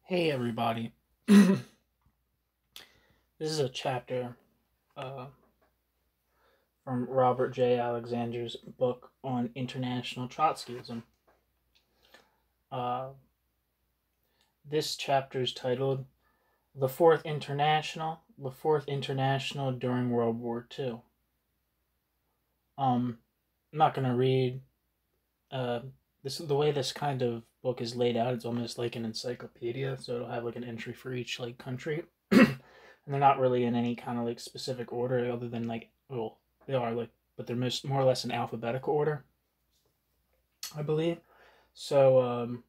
Hey everybody. This is a chapter uh, from Robert J. Alexander's book on international Trotskyism. Uh, this chapter is titled The Fourth International During World War II. I'm not going to read the way this kind of book is laid out. It's almost like an encyclopedia, so it'll have like an entry for each like country. And they're not really in any kind of like specific order other than like, well, they are like, but they're more or less in alphabetical order, I believe. So I'm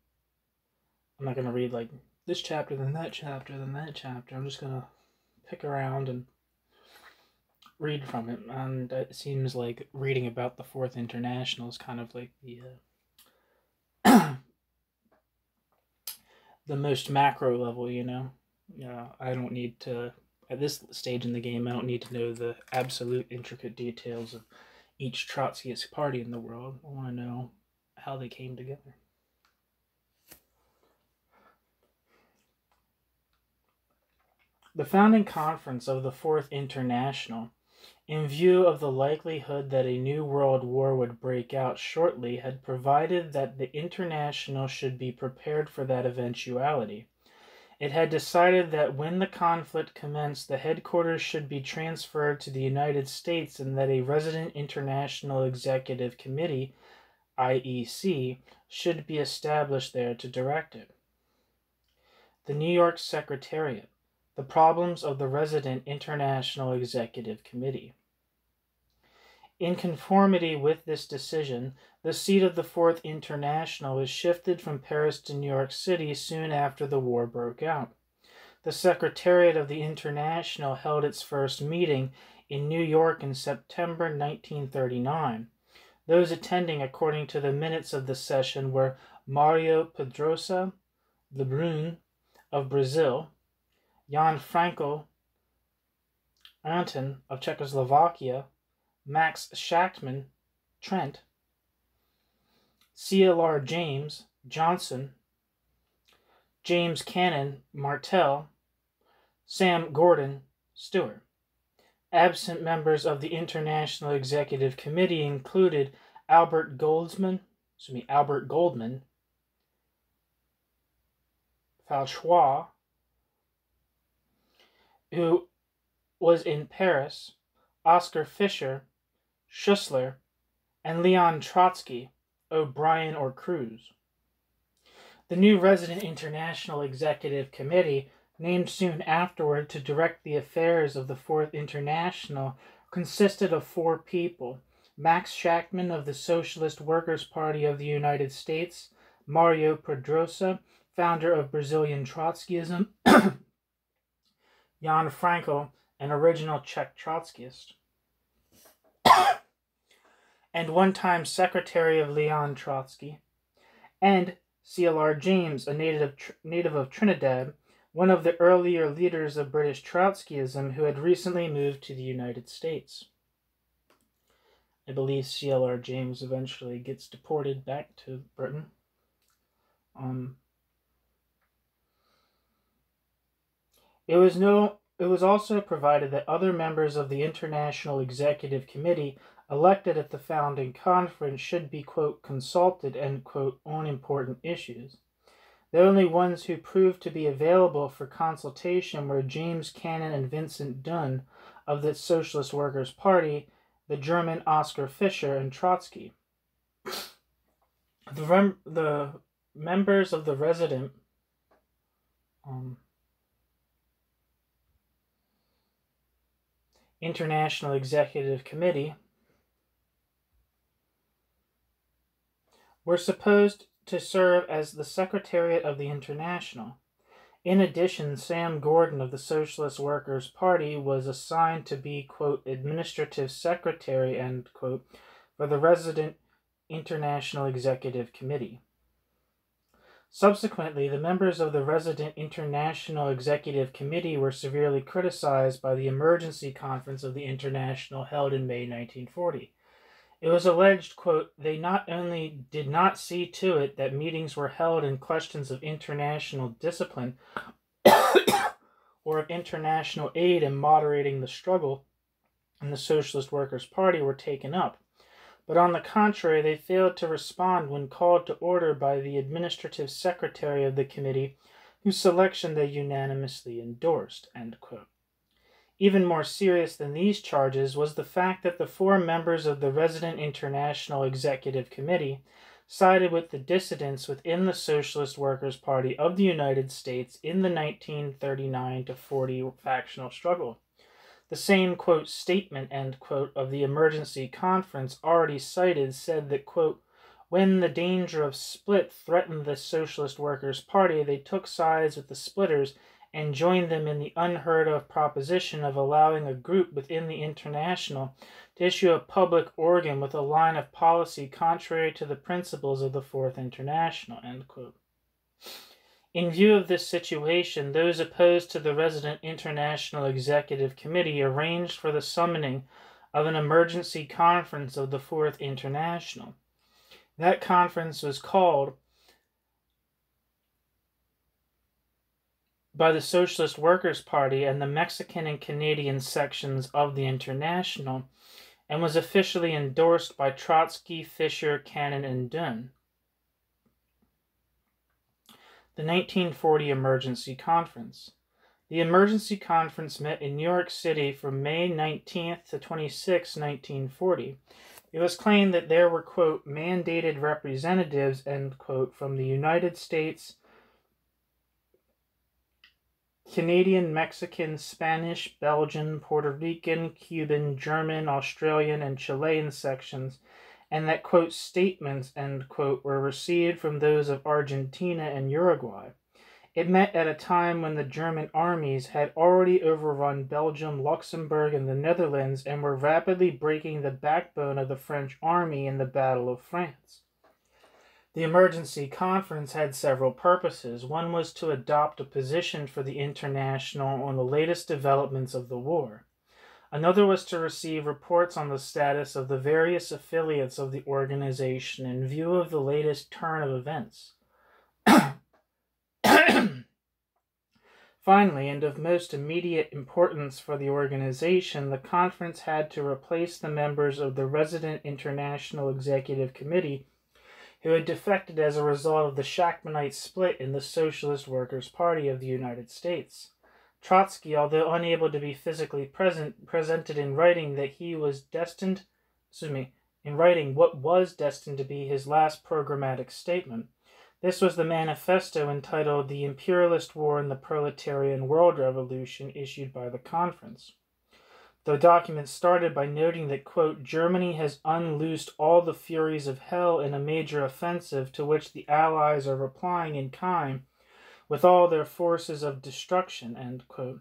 not gonna read like this chapter, then that chapter, then that chapter. I'm just gonna pick around and read from it. And it seems like reading about the Fourth International is kind of like the the most macro level, you know. I don't need to, at this stage in the game, I don't need to know the absolute intricate details of each Trotskyist party in the world. I want to know how they came together. The founding conference of the Fourth International, in view of the likelihood that a new world war would break out shortly, had provided that the International should be prepared for that eventuality. It had decided that when the conflict commenced, the headquarters should be transferred to the United States and that a resident International Executive Committee, IEC, should be established there to direct it. The New York Secretariat. The problems of the resident International Executive Committee. In conformity with this decision, the seat of the Fourth International was shifted from Paris to New York City soon after the war broke out. The Secretariat of the International held its first meeting in New York in September 1939. Those attending, according to the minutes of the session, were Mario Pedrosa Lebrun of Brazil, Jan Franco Anton of Czechoslovakia, Max Shachtman, Trent, CLR James, Johnson, James Cannon, Martel, Sam Gordon, Stewart. Absent members of the International Executive Committee included Albert Goldman, Falchois, who was in Paris, Oscar Fischer, Schussler, and Leon Trotsky, O'Brien or Cruz. The new resident International Executive Committee, named soon afterward to direct the affairs of the Fourth International, consisted of 4 people: Max Shachtman of the Socialist Workers' Party of the United States, Mario Pedrosa, founder of Brazilian Trotskyism, Jan Franco, an original Czech Trotskyist, and one-time secretary of Leon Trotsky, and CLR James, a native of Trinidad, one of the earlier leaders of British Trotskyism who had recently moved to the United States. I believe CLR James eventually gets deported back to Britain. It was also provided that other members of the International Executive Committee elected at the founding conference should be, quote, consulted, end quote, on important issues. The only ones who proved to be available for consultation were James Cannon and Vincent Dunn of the Socialist Workers' Party, the German Oscar Fischer, and Trotsky. The members of the resident International Executive Committee were supposed to serve as the Secretariat of the International. In addition, Sam Gordon of the Socialist Workers' Party was assigned to be, quote, administrative secretary, end quote, for the resident International Executive Committee. Subsequently, the members of the resident International Executive Committee were severely criticized by the Emergency Conference of the International held in May 1940. It was alleged, quote, they not only did not see to it that meetings were held in questions of international discipline or of international aid in moderating the struggle and the Socialist Workers' Party were taken up, but on the contrary, they failed to respond when called to order by the administrative secretary of the committee, whose selection they unanimously endorsed, end quote. Even more serious than these charges was the fact that the 4 members of the Resident International Executive Committee sided with the dissidents within the Socialist Workers' Party of the United States in the 1939-40 factional struggle. The same, quote, statement, end quote, of the emergency conference already cited said that, quote, when the danger of split threatened the Socialist Workers' Party, they took sides with the splitters and joined them in the unheard-of proposition of allowing a group within the International to issue a public organ with a line of policy contrary to the principles of the Fourth International, end quote. In view of this situation, those opposed to the Resident International Executive Committee arranged for the summoning of an emergency conference of the Fourth International. That conference was called by the Socialist Workers' Party and the Mexican and Canadian sections of the International, and was officially endorsed by Trotsky, Fisher, Cannon, and Dunn. The 1940 Emergency Conference. The Emergency Conference met in New York City from May 19th to 26, 1940. It was claimed that there were, quote, mandated representatives, end quote, from the United States, Canadian, Mexican, Spanish, Belgian, Puerto Rican, Cuban, German, Australian, and Chilean sections, and that, quote, statements, end quote, were received from those of Argentina and Uruguay. It met at a time when the German armies had already overrun Belgium, Luxembourg, and the Netherlands and were rapidly breaking the backbone of the French army in the Battle of France. The emergency conference had several purposes. One was to adopt a position for the International on the latest developments of the war. Another was to receive reports on the status of the various affiliates of the organization in view of the latest turn of events. Finally, and of most immediate importance for the organization, the conference had to replace the members of the Resident International Executive Committee who had defected as a result of the Shachtmanite split in the Socialist Workers' Party of the United States. Trotsky, although unable to be physically presented in writing that he was destined, in writing what was destined to be his last programmatic statement. This was the manifesto entitled The Imperialist War and the Proletarian World Revolution, issued by the conference. The document started by noting that, quote, Germany has unloosed all the furies of hell in a major offensive to which the Allies are replying in kind with all their forces of destruction, end quote,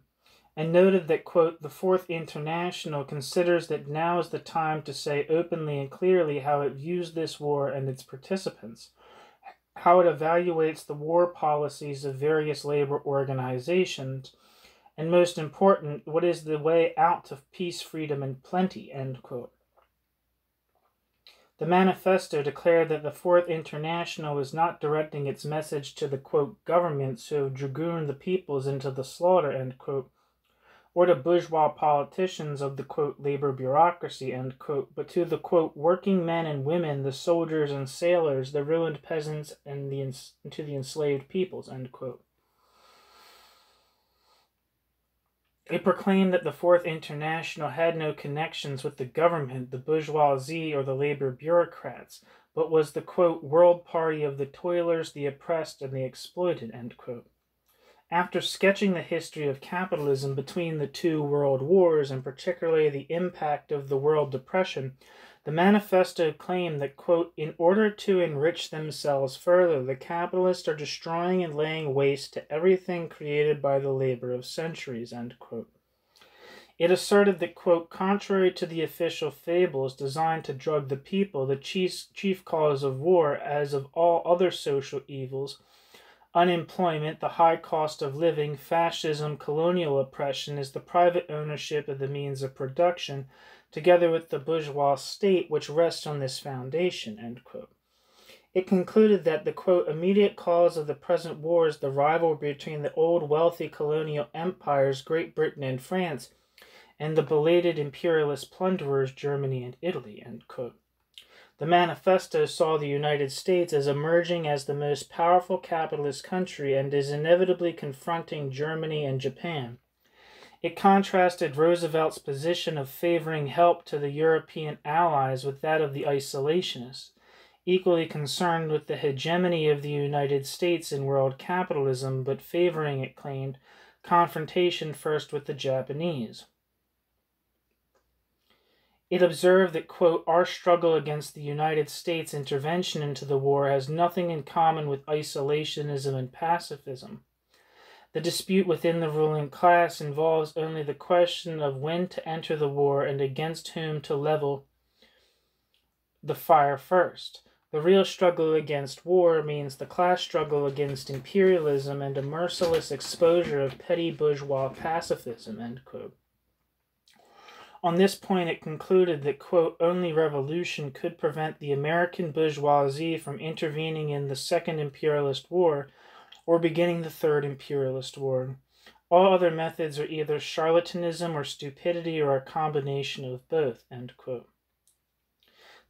and noted that, quote, the Fourth International considers that now is the time to say openly and clearly how it views this war and its participants, how it evaluates the war policies of various labor organizations, and most important, what is the way out to peace, freedom, and plenty, end quote. The manifesto declared that the Fourth International was not directing its message to the, quote, governments who have dragooned the peoples into the slaughter, end quote, or to bourgeois politicians of the, quote, labor bureaucracy, end quote, but to the, quote, working men and women, the soldiers and sailors, the ruined peasants, and to the enslaved peoples, end quote. It proclaimed that the Fourth International had no connections with the government, the bourgeoisie, or the labor bureaucrats, but was the, quote, world party of the toilers, the oppressed, and the exploited, end quote. After sketching the history of capitalism between the two world wars, and particularly the impact of the World Depression, the manifesto claimed that, quote, in order to enrich themselves further, the capitalists are destroying and laying waste to everything created by the labor of centuries, end quote. It asserted that, quote, contrary to the official fables designed to drug the people, the chief cause of war, as of all other social evils, unemployment, the high cost of living, fascism, colonial oppression, is the private ownership of the means of production together with the bourgeois state which rests on this foundation, end quote. It concluded that the, quote, immediate cause of the present war is the rivalry between the old wealthy colonial empires, Great Britain and France, and the belated imperialist plunderers, Germany and Italy, end quote. The manifesto saw the United States as emerging as the most powerful capitalist country and is inevitably confronting Germany and Japan. It contrasted Roosevelt's position of favoring help to the European allies with that of the isolationists, equally concerned with the hegemony of the United States in world capitalism, but favoring, it claimed, confrontation first with the Japanese. It observed that, quote, our struggle against the United States intervention into the war has nothing in common with isolationism and pacifism. The dispute within the ruling class involves only the question of when to enter the war and against whom to level the fire first. The real struggle against war means the class struggle against imperialism and a merciless exposure of petty bourgeois pacifism, end quote. On this point, it concluded that, quote, only revolution could prevent the American bourgeoisie from intervening in the Second Imperialist War or beginning the Third Imperialist War. All other methods are either charlatanism or stupidity or a combination of both, end quote.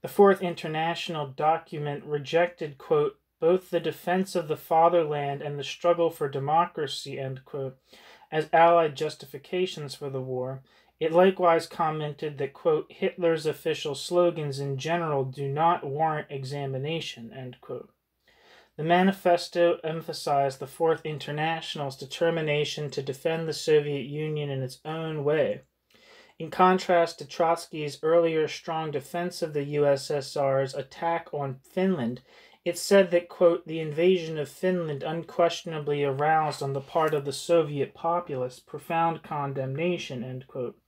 The Fourth International document rejected, quote, both the defense of the fatherland and the struggle for democracy, end quote, as allied justifications for the war. It likewise commented that, quote, Hitler's official slogans in general do not warrant examination, end quote. The manifesto emphasized the Fourth International's determination to defend the Soviet Union in its own way. In contrast to Trotsky's earlier strong defense of the USSR's attack on Finland, it said that, quote, the invasion of Finland unquestionably aroused on the part of the Soviet populace profound condemnation, end quote,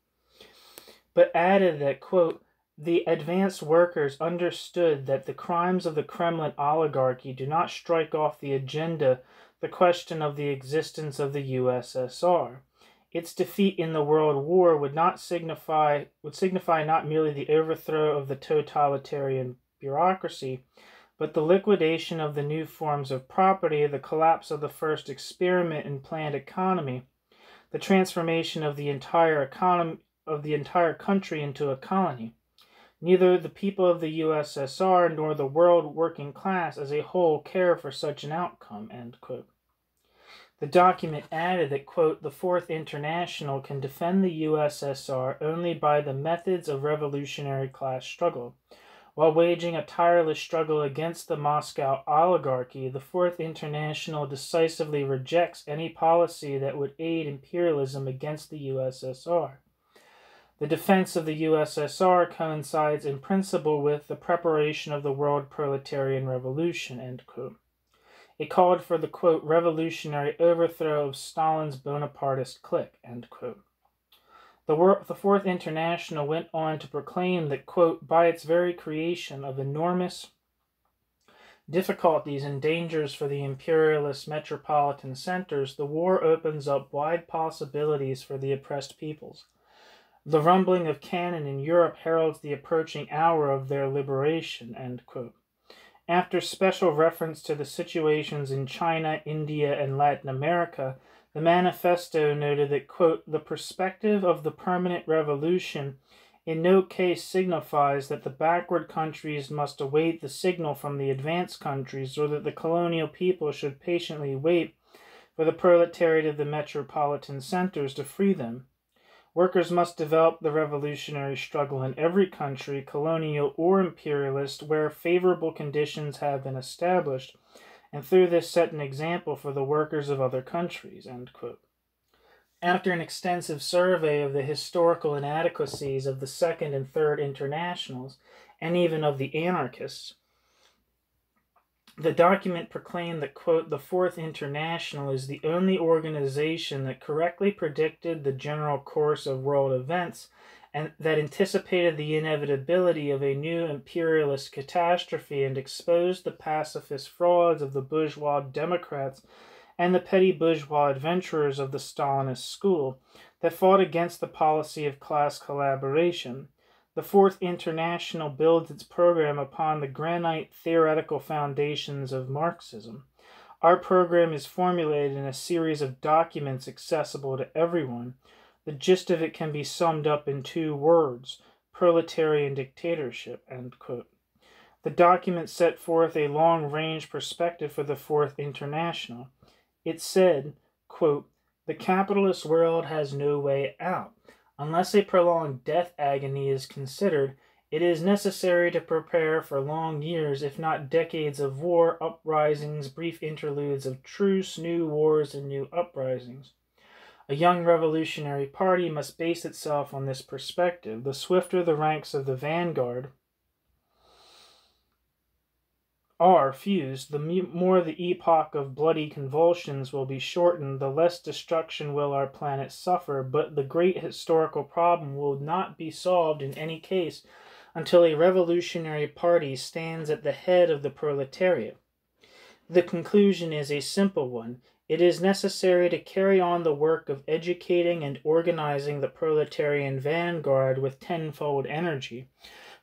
but added that, quote, the advanced workers understood that the crimes of the Kremlin oligarchy do not strike off the agenda the question of the existence of the USSR. Its defeat in the World War would signify not merely the overthrow of the totalitarian bureaucracy, but the liquidation of the new forms of property, the collapse of the first experiment in planned economy, the transformation of the entire country into a colony. Neither the people of the USSR nor the world working class as a whole care for such an outcome, end quote. The document added that, quote, the Fourth International can defend the USSR only by the methods of revolutionary class struggle. While waging a tireless struggle against the Moscow oligarchy, the Fourth International decisively rejects any policy that would aid imperialism against the USSR. The defense of the USSR coincides in principle with the preparation of the world proletarian revolution, end quote. It called for the, quote, revolutionary overthrow of Stalin's Bonapartist clique, end quote. The Fourth International went on to proclaim that, quote, by its very creation of enormous difficulties and dangers for the imperialist metropolitan centers, the war opens up wide possibilities for the oppressed peoples. The rumbling of cannon in Europe heralds the approaching hour of their liberation, end quote. After special reference to the situations in China, India, and Latin America, the manifesto noted that, quote, the perspective of the permanent revolution in no case signifies that the backward countries must await the signal from the advanced countries, or that the colonial people should patiently wait for the proletariat of the metropolitan centers to free them. Workers must develop the revolutionary struggle in every country, colonial or imperialist, where favorable conditions have been established, and through this set an example for the workers of other countries, end quote. After an extensive survey of the historical inadequacies of the Second and Third Internationals, and even of the anarchists, the document proclaimed that, quote, the Fourth International is the only organization that correctly predicted the general course of world events and that anticipated the inevitability of a new imperialist catastrophe and exposed the pacifist frauds of the bourgeois Democrats and the petty bourgeois adventurers of the Stalinist school that fought against the policy of class collaboration. The Fourth International builds its program upon the granite theoretical foundations of Marxism. Our program is formulated in a series of documents accessible to everyone. The gist of it can be summed up in 2 words: proletarian dictatorship, end quote. The document set forth a long-range perspective for the Fourth International. It said, quote, "The capitalist world has no way out. Unless a prolonged death agony is considered, it is necessary to prepare for long years, if not decades, of war, uprisings, brief interludes of truce, new wars, and new uprisings. A young revolutionary party must base itself on this perspective. The swifter the ranks of the vanguard are fused, the more the epoch of bloody convulsions will be shortened, the less destruction will our planet suffer, but the great historical problem will not be solved in any case until a revolutionary party stands at the head of the proletariat. The conclusion is a simple one. It is necessary to carry on the work of educating and organizing the proletarian vanguard with tenfold energy.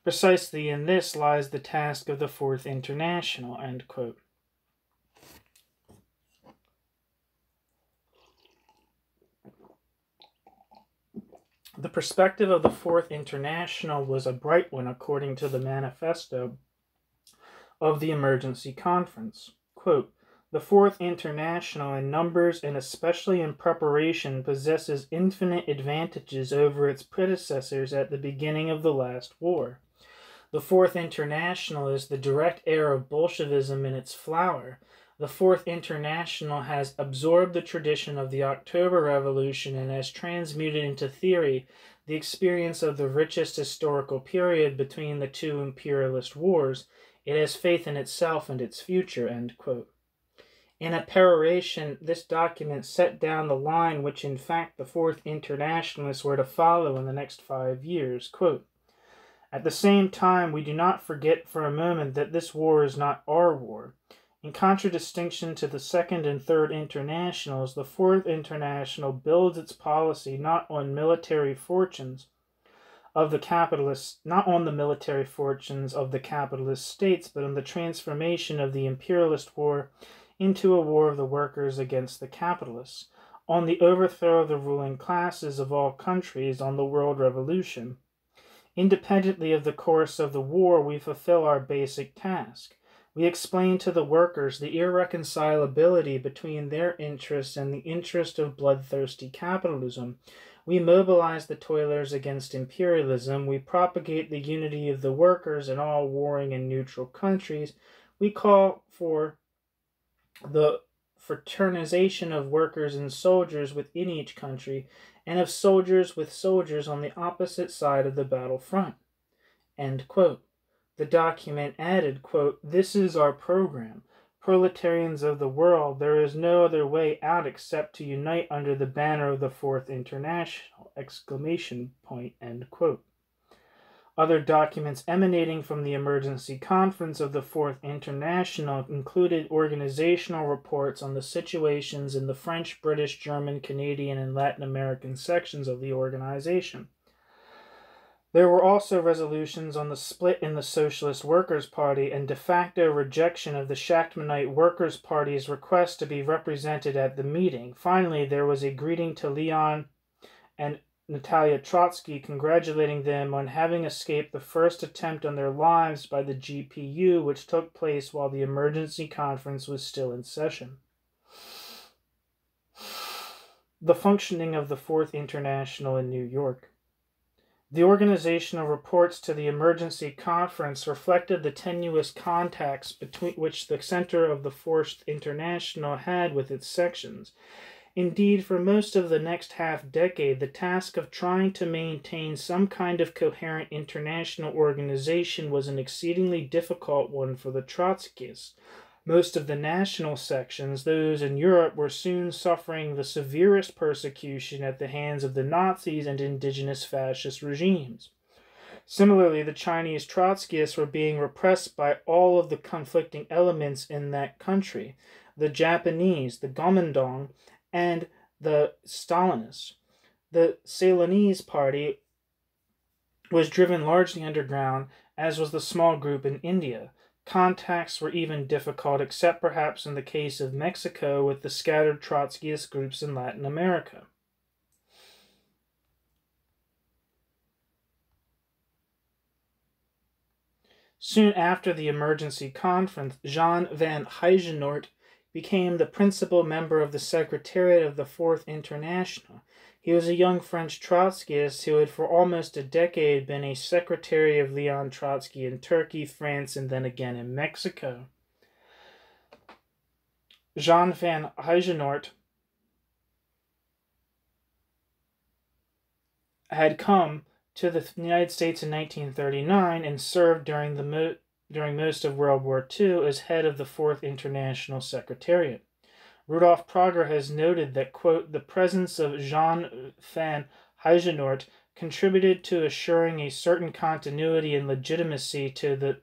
Precisely in this lies the task of the Fourth International," end quote. The perspective of the Fourth International was a bright one according to the manifesto of the Emergency Conference. Quote, "The Fourth International in numbers and especially in preparation possesses infinite advantages over its predecessors at the beginning of the last war. The Fourth International is the direct heir of Bolshevism in its flower. The Fourth International has absorbed the tradition of the October Revolution and has transmuted into theory the experience of the richest historical period between the 2 imperialist wars. It has faith in itself and its future," end quote. In a peroration, this document set down the line which in fact the Fourth Internationalists were to follow in the next 5 years. Quote, "At the same time, we do not forget for a moment that this war is not our war. In contradistinction to the Second and Third Internationals, the Fourth International builds its policy not on the military fortunes of the capitalist states, but on the transformation of the imperialist war into a war of the workers against the capitalists, on the overthrow of the ruling classes of all countries, on the world revolution. Independently of the course of the war, we fulfill our basic task. We explain to the workers the irreconcilability between their interests and the interest of bloodthirsty capitalism. We mobilize the toilers against imperialism. We propagate the unity of the workers in all warring and neutral countries. We call for the fraternization of workers and soldiers within each country, and of soldiers with soldiers on the opposite side of the battlefront." End quote. The document added, quote, "This is our program. Proletarians of the world, there is no other way out except to unite under the banner of the Fourth International!" End quote. Other documents emanating from the Emergency Conference of the Fourth International included organizational reports on the situations in the French, British, German, Canadian, and Latin American sections of the organization. There were also resolutions on the split in the Socialist Workers' Party and de facto rejection of the Shachtmanite Workers' Party's request to be represented at the meeting. Finally, there was a greeting to Leon and Natalia Trotsky, congratulating them on having escaped the first attempt on their lives by the GPU, which took place while the emergency conference was still in session. The functioning of the Fourth International in New York. The organizational reports to the emergency conference reflected the tenuous contacts between which the center of the Fourth International had with its sections. Indeed, for most of the next half-decade, the task of trying to maintain some kind of coherent international organization was an exceedingly difficult one for the Trotskyists. Most of the national sections, those in Europe, were soon suffering the severest persecution at the hands of the Nazis and indigenous fascist regimes. Similarly, the Chinese Trotskyists were being repressed by all of the conflicting elements in that country: the Japanese, the Kuomintang, and the Stalinists. The Stalinist party was driven largely underground, as was the small group in India. Contacts were even difficult, except perhaps in the case of Mexico with the scattered Trotskyist groups in Latin America. Soon after the emergency conference, Jean van Heijenoort became the principal member of the Secretariat of the Fourth International. He was a young French Trotskyist who had for almost a decade been a secretary of Leon Trotsky in Turkey, France, and then again in Mexico. Jean van Heijenoort had come to the United States in 1939 and served during most of World War II as head of the Fourth International Secretariat. Rudolf Prager has noted that, quote, the presence of Jean van Heijenoort contributed to assuring a certain continuity and legitimacy to the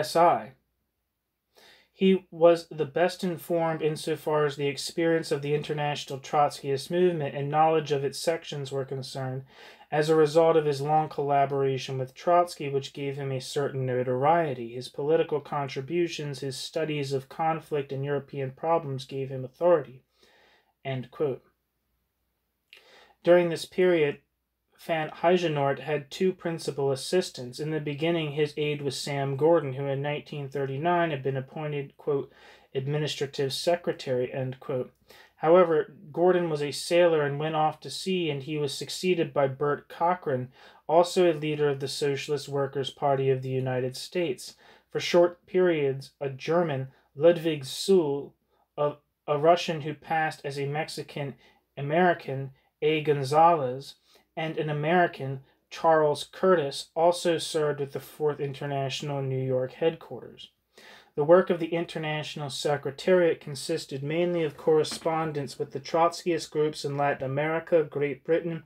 SI. He was the best informed insofar as the experience of the international Trotskyist movement and knowledge of its sections were concerned, as a result of his long collaboration with Trotsky, which gave him a certain notoriety. His political contributions, his studies of conflict and European problems gave him authority. End quote. During this period, Van Heijenoort had two principal assistants. In the beginning, his aide was Sam Gordon, who in 1939 had been appointed, quote, administrative secretary, end quote. However, Gordon was a sailor and went off to sea, and he was succeeded by Bert Cochran, also a leader of the Socialist Workers' Party of the United States. For short periods, a German, Ludwig Suhl, a Russian who passed as a Mexican-American, A. Gonzalez, and an American, Charles Curtis, also served with the Fourth International New York headquarters. The work of the International Secretariat consisted mainly of correspondence with the Trotskyist groups in Latin America, Great Britain,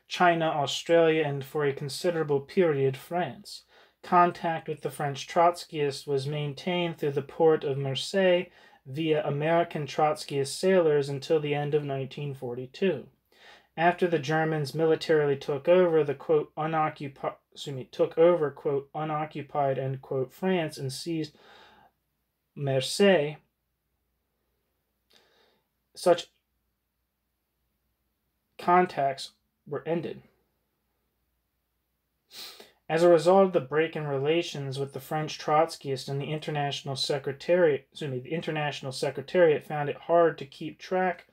China, Australia, and for a considerable period, France. Contact with the French Trotskyists was maintained through the port of Marseille via American Trotskyist sailors until the end of 1942. After the Germans militarily took over the quote unoccupied end quote France and seized Marseille, such contacts were ended. As a result of the break in relations with the French Trotskyists and the International Secretariat, found it hard to keep track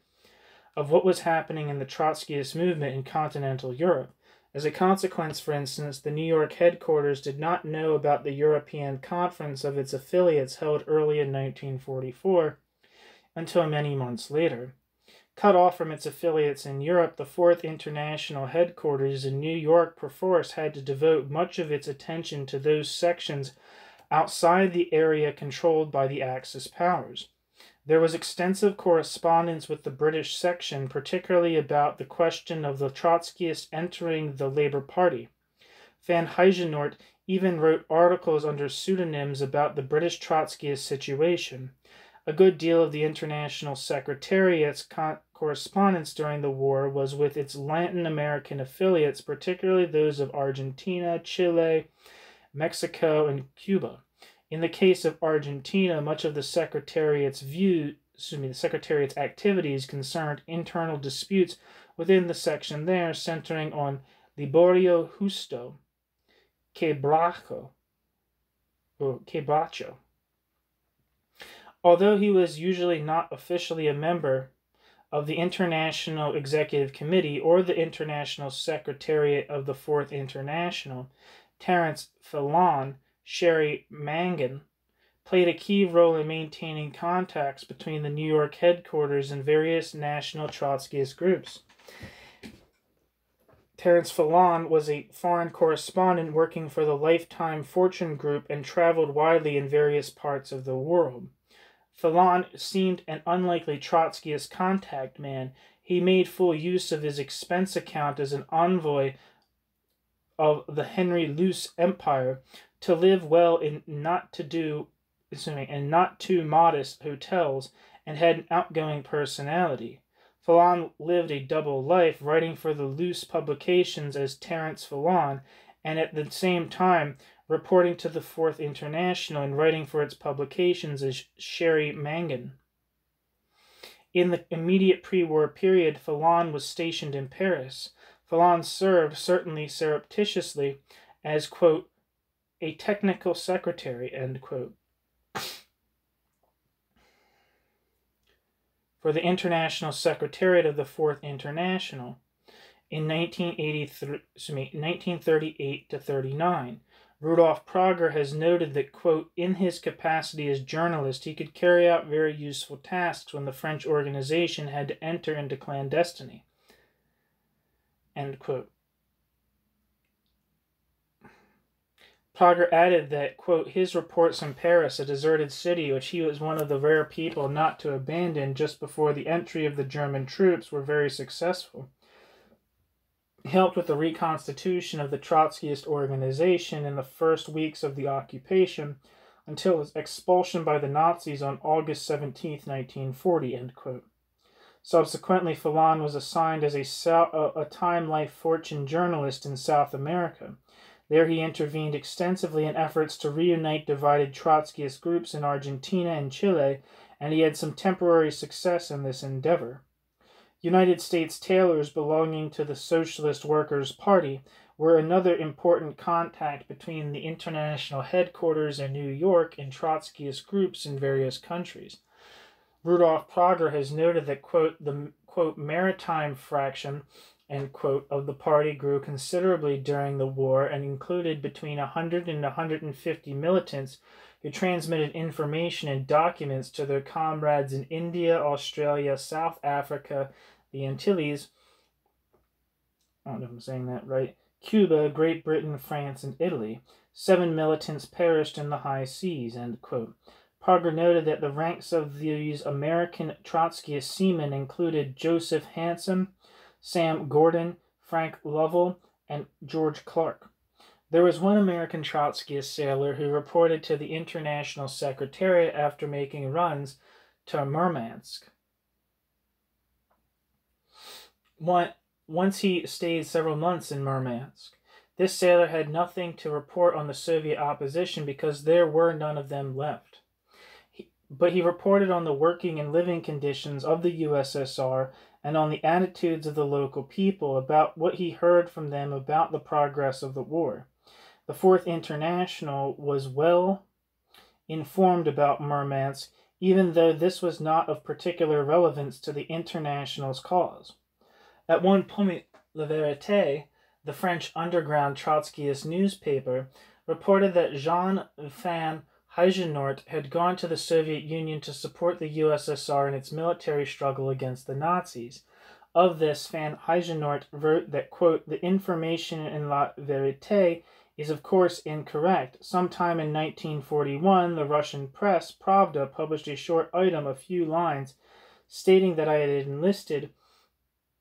of what was happening in the Trotskyist movement in continental Europe. As a consequence, for instance, the New York headquarters did not know about the European Conference of its affiliates held early in 1944 until many months later. Cut off from its affiliates in Europe, the Fourth International headquarters in New York perforce had to devote much of its attention to those sections outside the area controlled by the Axis powers. There was extensive correspondence with the British section, particularly about the question of the Trotskyists entering the Labour Party. Van Heijenoort even wrote articles under pseudonyms about the British Trotskyist situation. A good deal of the International Secretariat's correspondence during the war was with its Latin American affiliates, particularly those of Argentina, Chile, Mexico, and Cuba. In the case of Argentina, much of the Secretariat's activities concerned internal disputes within the section there, centering on Liborio Justo Quebracho. Although he was usually not officially a member of the International Executive Committee or the International Secretariat of the Fourth International, Terence Phelan, Sherry Mangan, played a key role in maintaining contacts between the New York headquarters and various national Trotskyist groups. Terence Phelan was a foreign correspondent working for the Lifetime Fortune Group and traveled widely in various parts of the world. Phelan seemed an unlikely Trotskyist contact man. He made full use of his expense account as an envoy of the Henry Luce Empire to live well in not too modest hotels, and had an outgoing personality. Fallon lived a double life, writing for the loose publications as Terence Fallon, and at the same time reporting to the Fourth International and writing for its publications as Sherry Mangan. In the immediate pre-war period, Fallon was stationed in Paris. Fallon served, certainly surreptitiously, as, quote, a technical secretary, end quote, for the International Secretariat of the Fourth International in 1938 to 39. Rudolf Prager has noted that, quote, in his capacity as journalist, he could carry out very useful tasks when the French organization had to enter into clandestiny, end quote. Prager added that, quote, his reports in Paris, a deserted city which he was one of the rare people not to abandon just before the entry of the German troops, were very successful. He helped with the reconstitution of the Trotskyist organization in the first weeks of the occupation until his expulsion by the Nazis on August 17, 1940, end quote. Subsequently, Fallon was assigned as a Time Life Fortune journalist in South America. There he intervened extensively in efforts to reunite divided Trotskyist groups in Argentina and Chile, and he had some temporary success in this endeavor. United States tailors belonging to the Socialist Workers' Party were another important contact between the international headquarters in New York and Trotskyist groups in various countries. Rudolf Prager has noted that, quote, the, quote, maritime fraction, end quote, of the party grew considerably during the war and included between 100 and 150 militants who transmitted information and documents to their comrades in India, Australia, South Africa, the Antilles, I don't know if I'm saying that right, Cuba, Great Britain, France, and Italy. 7 militants perished in the high seas, end quote. Prager noted that the ranks of these American Trotskyist seamen included Joseph Hanson, Sam Gordon, Frank Lovell, and George Clark. There was one American Trotskyist sailor who reported to the International Secretariat after making runs to Murmansk. Once he stayed several months in Murmansk. This sailor had nothing to report on the Soviet opposition because there were none of them left. But he reported on the working and living conditions of the USSR and on the attitudes of the local people, about what he heard from them about the progress of the war. The Fourth International was well informed about Murmansk, even though this was not of particular relevance to the International's cause. At one point, La Vérité, the French underground Trotskyist newspaper, reported that Jean van Huysenoort had gone to the Soviet Union to support the USSR in its military struggle against the Nazis. Of this, van Huysenoort wrote that, quote, the information in La Vérité is of course incorrect. Sometime in 1941, the Russian press, Pravda, published a short item, a few lines, stating that I had enlisted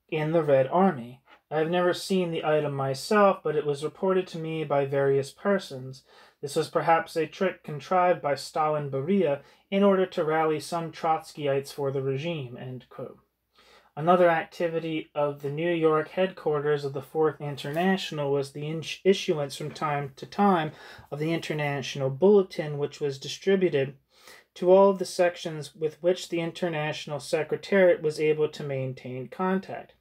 in the Red Army. I have never seen the item myself, but it was reported to me by various persons. This was perhaps a trick contrived by Stalin Beria in order to rally some Trotskyites for the regime, end quote. Another activity of the New York headquarters of the Fourth International was the issuance from time to time of the International Bulletin, which was distributed to all of the sections with which the International Secretariat was able to maintain contact.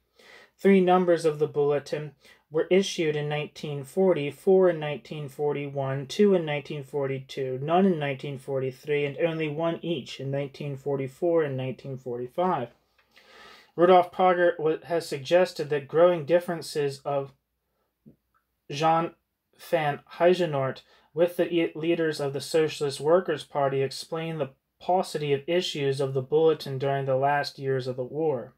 3 numbers of the bulletin were issued in 1940, 4 in 1941, 2 in 1942, none in 1943, and only 1 each in 1944 and 1945. Rudolf Prager has suggested that growing differences of Jean van Huysenoort with the leaders of the Socialist Workers' Party explain the paucity of issues of the bulletin during the last years of the war.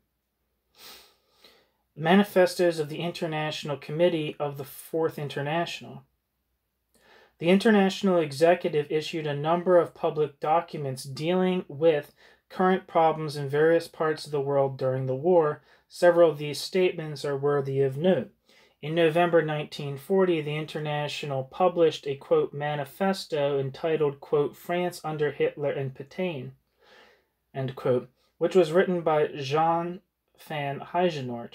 Manifestos of the International Committee of the Fourth International. The International Executive issued a number of public documents dealing with current problems in various parts of the world during the war. Several of these statements are worthy of note. In November 1940, the International published a, quote, manifesto entitled, quote, France under Hitler and Pétain, end quote, which was written by Jean van Heijenoort,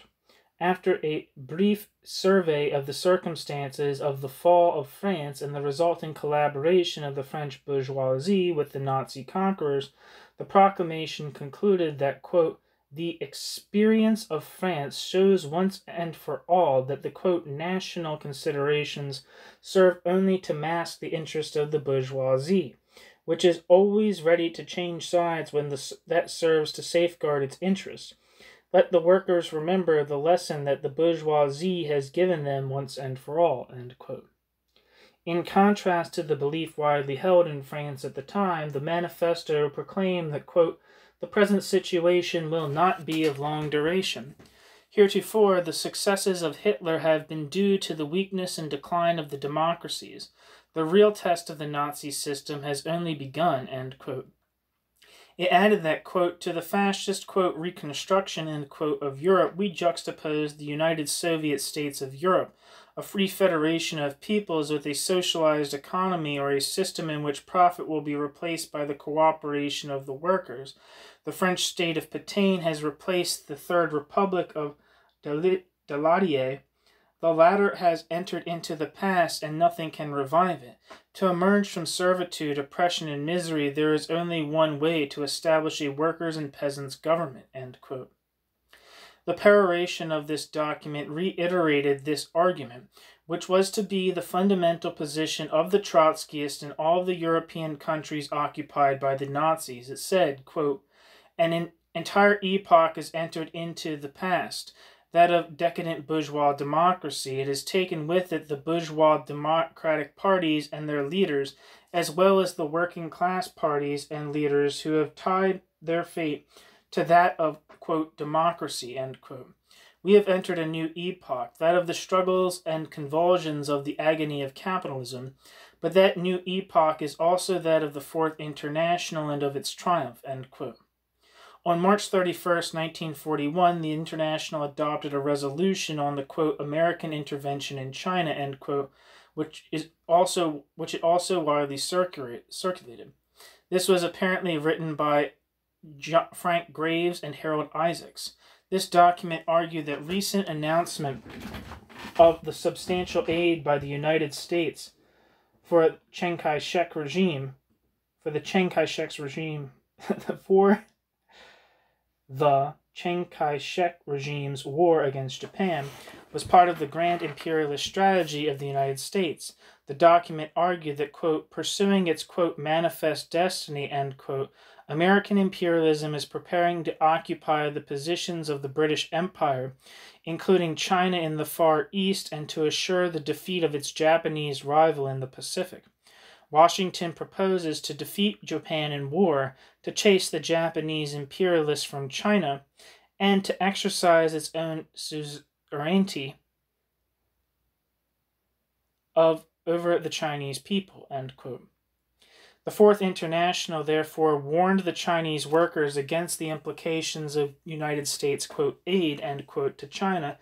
after a brief survey of the circumstances of the fall of France and the resulting collaboration of the French bourgeoisie with the Nazi conquerors, the proclamation concluded that, quote, the experience of France shows once and for all that the, quote, national considerations serve only to mask the interest of the bourgeoisie, which is always ready to change sides when that serves to safeguard its interests. Let the workers remember the lesson that the bourgeoisie has given them once and for all, end quote. In contrast to the belief widely held in France at the time, the manifesto proclaimed that, quote, the present situation will not be of long duration. Heretofore, the successes of Hitler have been due to the weakness and decline of the democracies. The real test of the Nazi system has only begun, end quote. It added that, quote, to the fascist, quote, reconstruction, end quote, of Europe, we juxtapose the United Soviet States of Europe, a free federation of peoples with a socialized economy or a system in which profit will be replaced by the cooperation of the workers. The French state of Pétain has replaced the Third Republic of Daladier. The latter has entered into the past, and nothing can revive it. To emerge from servitude, oppression, and misery, there is only one way: to establish a workers' and peasants' government, end quote. The peroration of this document reiterated this argument, which was to be the fundamental position of the Trotskyists in all the European countries occupied by the Nazis. It said, quote, an entire epoch has entered into the past, that of decadent bourgeois democracy. It has taken with it the bourgeois democratic parties and their leaders, as well as the working class parties and leaders who have tied their fate to that of, quote, democracy, end quote. We have entered a new epoch, that of the struggles and convulsions of the agony of capitalism, but that new epoch is also that of the Fourth International and of its triumph, end quote. On March 31st, 1941, the International adopted a resolution on the, quote, American intervention in China, end quote, which it also widely circulated. This was apparently written by Frank Graves and Harold Isaacs. This document argued that recent announcement of the substantial aid by the United States for the Chiang Kai-shek's regime, the Chiang Kai-shek regime's war against Japan was part of the grand imperialist strategy of the United States. The document argued that, quote, pursuing its, quote, manifest destiny, end quote, American imperialism is preparing to occupy the positions of the British Empire, including China in the Far East, and to assure the defeat of its Japanese rival in the Pacific. Washington proposes to defeat Japan in war, to chase the Japanese imperialists from China, and to exercise its own suzerainty over the Chinese people, end quote. The Fourth International therefore warned the Chinese workers against the implications of United States, quote, aid, end quote, to China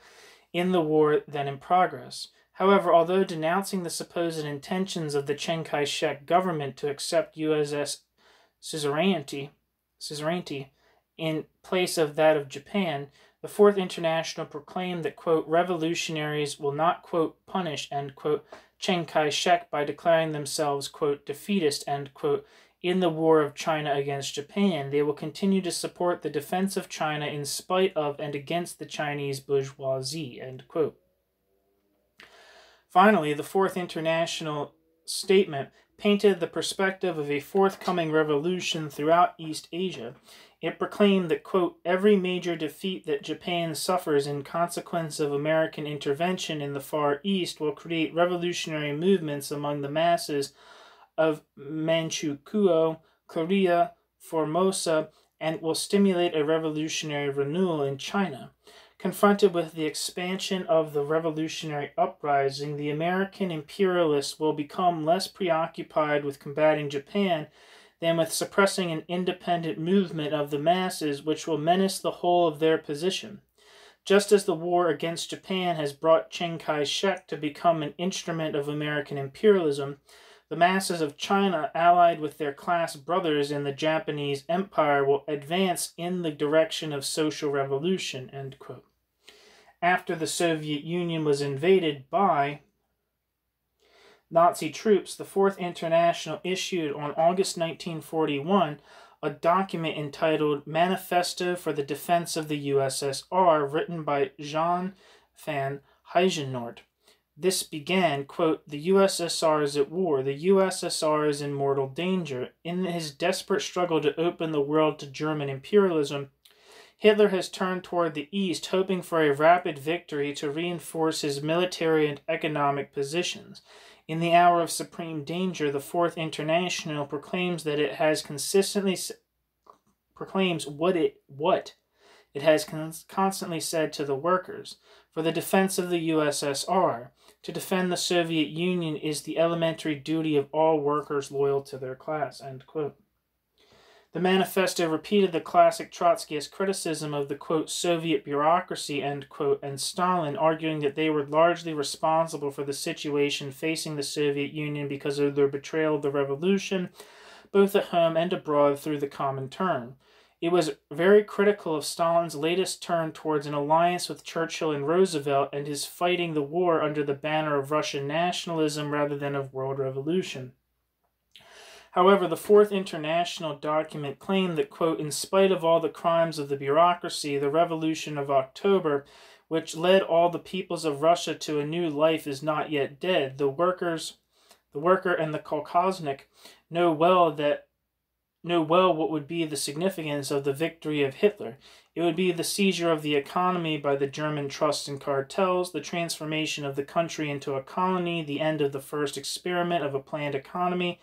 in the war then in progress. However, although denouncing the supposed intentions of the Chiang Kai-shek government to accept USS suzerainty in place of that of Japan, the Fourth International proclaimed that, quote, revolutionaries will not, quote, punish, end quote, Chiang Kai-shek by declaring themselves, quote, defeatist, end quote, in the war of China against Japan. They will continue to support the defense of China in spite of and against the Chinese bourgeoisie, end quote. Finally, the Fourth International statement painted the perspective of a forthcoming revolution throughout East Asia. It proclaimed that, quote, every major defeat that Japan suffers in consequence of American intervention in the Far East will create revolutionary movements among the masses of Manchukuo, Korea, Formosa, and will stimulate a revolutionary renewal in China. Confronted with the expansion of the revolutionary uprising, the American imperialists will become less preoccupied with combating Japan than with suppressing an independent movement of the masses which will menace the whole of their position. Just as the war against Japan has brought Chiang Kai-shek to become an instrument of American imperialism, The masses of China, allied with their class brothers in the Japanese Empire, will advance in the direction of social revolution, end quote. After the Soviet Union was invaded by Nazi troops, the Fourth International issued on August 1941 a document entitled Manifesto for the Defense of the USSR, written by Jean van Heijenoort. This began, quote, "The USSR is at war. The USSR is in mortal danger. In his desperate struggle to open the world to German imperialism, Hitler has turned toward the East, hoping for a rapid victory to reinforce his military and economic positions. In the hour of supreme danger, the Fourth International proclaims that it has constantly said to the workers. For the defense of the USSR, to defend the Soviet Union is the elementary duty of all workers loyal to their class," end quote. The manifesto repeated the classic Trotskyist criticism of the, quote, "Soviet bureaucracy," end quote, and Stalin, arguing that they were largely responsible for the situation facing the Soviet Union because of their betrayal of the revolution, both at home and abroad through the Comintern. It was very critical of Stalin's latest turn towards an alliance with Churchill and Roosevelt and his fighting the war under the banner of Russian nationalism rather than of world revolution. However, the Fourth International document claimed that, quote, "In spite of all the crimes of the bureaucracy, the Revolution of October, which led all the peoples of Russia to a new life, is not yet dead. The worker and the kolkhoznik know well what would be the significance of the victory of Hitler. It would be the seizure of the economy by the German trusts and cartels, the transformation of the country into a colony, the end of the first experiment of a planned economy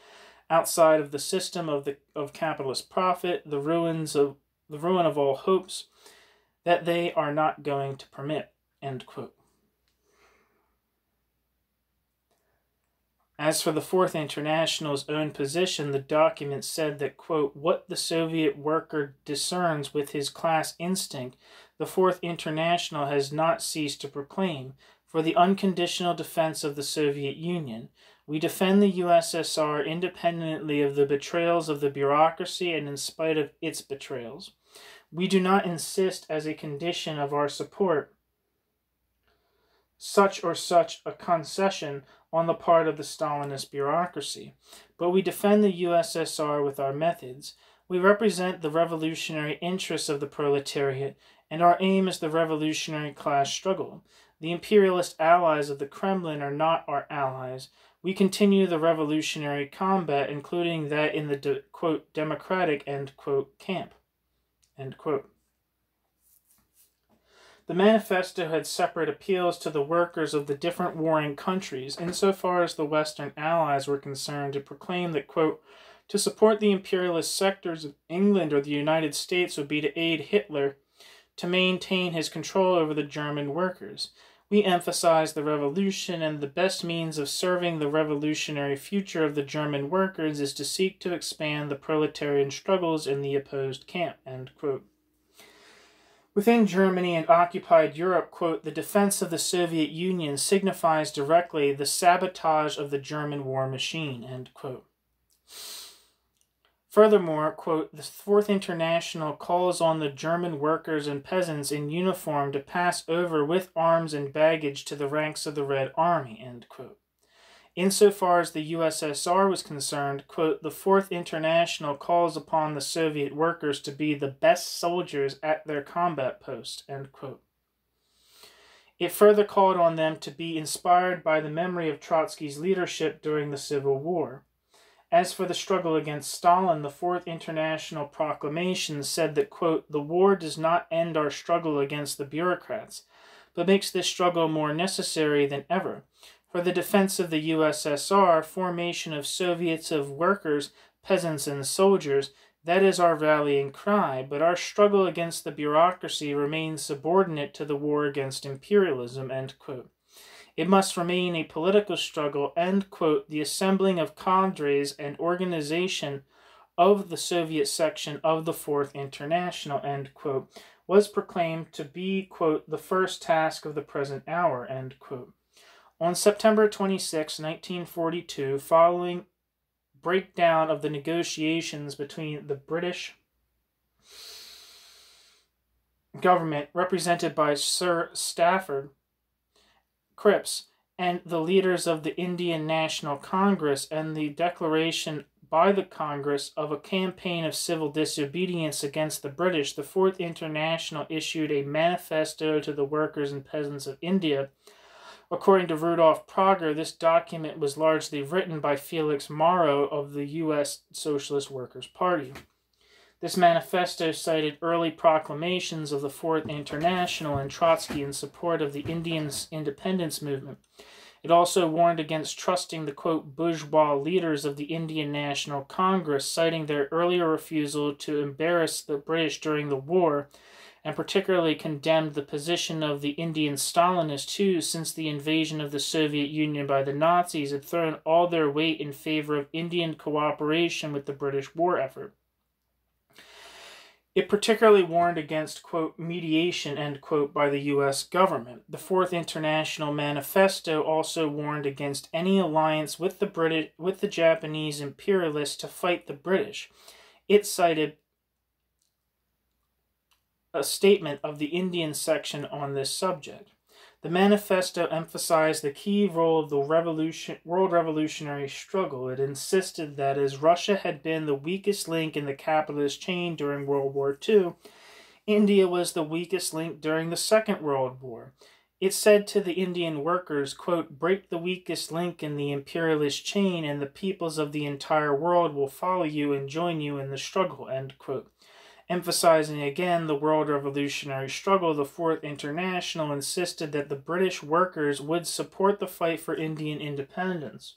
outside of the system of capitalist profit, the ruin of all hopes that they are not going to permit," end quote. As for the Fourth International's own position, the document said that, quote, "What the Soviet worker discerns with his class instinct, the Fourth International has not ceased to proclaim, for the unconditional defense of the Soviet Union. We defend the USSR independently of the betrayals of the bureaucracy and in spite of its betrayals. We do not insist as a condition of our support such or such a concession on the part of the Stalinist bureaucracy, but we defend the USSR with our methods. We represent the revolutionary interests of the proletariat, and our aim is the revolutionary class struggle. The imperialist allies of the Kremlin are not our allies. We continue the revolutionary combat, including that in the, quote, democratic, end quote, camp," end quote. The manifesto had separate appeals to the workers of the different warring countries. Insofar as the Western Allies were concerned, it proclaimed that, quote, "To support the imperialist sectors of England or the United States would be to aid Hitler to maintain his control over the German workers. We emphasize the revolution, and the best means of serving the revolutionary future of the German workers is to seek to expand the proletarian struggles in the opposed camp," end quote. Within Germany and occupied Europe, quote, "The defense of the Soviet Union signifies directly the sabotage of the German war machine," end quote. Furthermore, quote, "The Fourth International calls on the German workers and peasants in uniform to pass over with arms and baggage to the ranks of the Red Army," end quote. Insofar as the USSR was concerned, quote, "The Fourth International calls upon the Soviet workers to be the best soldiers at their combat post," end quote. It further called on them to be inspired by the memory of Trotsky's leadership during the Civil War. As for the struggle against Stalin, the Fourth International Proclamation said that, quote, "The war does not end our struggle against the bureaucrats, but makes this struggle more necessary than ever. For the defense of the USSR, formation of Soviets of workers, peasants, and soldiers, that is our rallying cry, but our struggle against the bureaucracy remains subordinate to the war against imperialism," end quote. "It must remain a political struggle," end quote. The assembling of cadres and organization of the Soviet section of the Fourth International, end quote, was proclaimed to be, quote, "the first task of the present hour," end quote. On September 26, 1942, following breakdown of the negotiations between the British government, represented by Sir Stafford Cripps, and the leaders of the Indian National Congress, and the declaration by the Congress of a campaign of civil disobedience against the British, the Fourth International issued a manifesto to the workers and peasants of India. According to Rudolf Prager, this document was largely written by Felix Morrow of the U.S. Socialist Workers' Party. This manifesto cited early proclamations of the Fourth International and Trotsky in support of the Indian independence movement. It also warned against trusting the, quote, bourgeois leaders of the Indian National Congress, citing their earlier refusal to embarrass the British during the war, and particularly condemned the position of the Indian Stalinists who, since the invasion of the Soviet Union by the Nazis, had thrown all their weight in favor of Indian cooperation with the British war effort. It particularly warned against, quote, mediation, end quote, by the U.S. government. The Fourth International Manifesto also warned against any alliance with the Japanese imperialists to fight the British. It cited a statement of the Indian section on this subject. The manifesto emphasized the key role of the world revolutionary struggle. It insisted that as Russia had been the weakest link in the capitalist chain during World War II, India was the weakest link during the Second World War. It said to the Indian workers, quote, break the weakest link in the imperialist chain and the peoples of the entire world will follow you and join you in the struggle, end quote. Emphasizing again the world revolutionary struggle, the Fourth International insisted that the British workers would support the fight for Indian independence.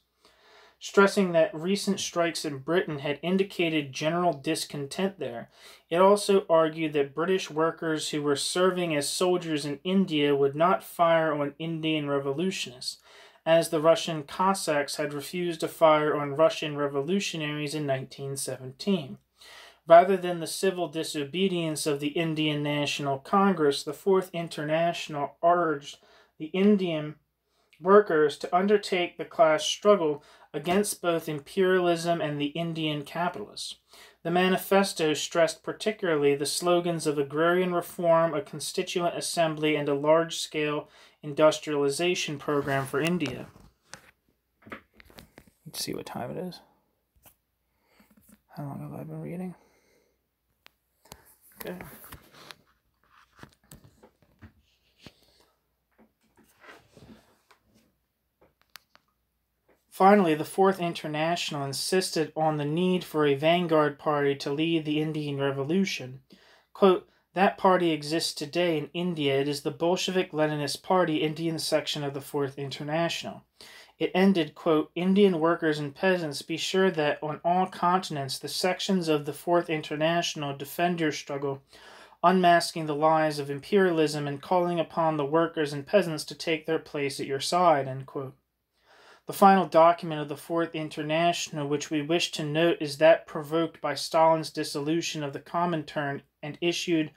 Stressing that recent strikes in Britain had indicated general discontent there, it also argued that British workers who were serving as soldiers in India would not fire on Indian revolutionists, as the Russian Cossacks had refused to fire on Russian revolutionaries in 1917. Rather than the civil disobedience of the Indian National Congress, the Fourth International urged the Indian workers to undertake the class struggle against both imperialism and the Indian capitalists. The manifesto stressed particularly the slogans of agrarian reform, a constituent assembly, and a large-scale industrialization program for India. Let's see what time it is. How long have I been reading? Okay. Finally, the Fourth International insisted on the need for a vanguard party to lead the Indian Revolution. Quote, that party exists today in India. It is the Bolshevik-Leninist Party, Indian section of the Fourth International. It ended, quote, Indian workers and peasants, be sure that on all continents the sections of the Fourth International defend your struggle, unmasking the lies of imperialism and calling upon the workers and peasants to take their place at your side, end quote. The final document of the Fourth International, which we wish to note, is that provoked by Stalin's dissolution of the Comintern and issued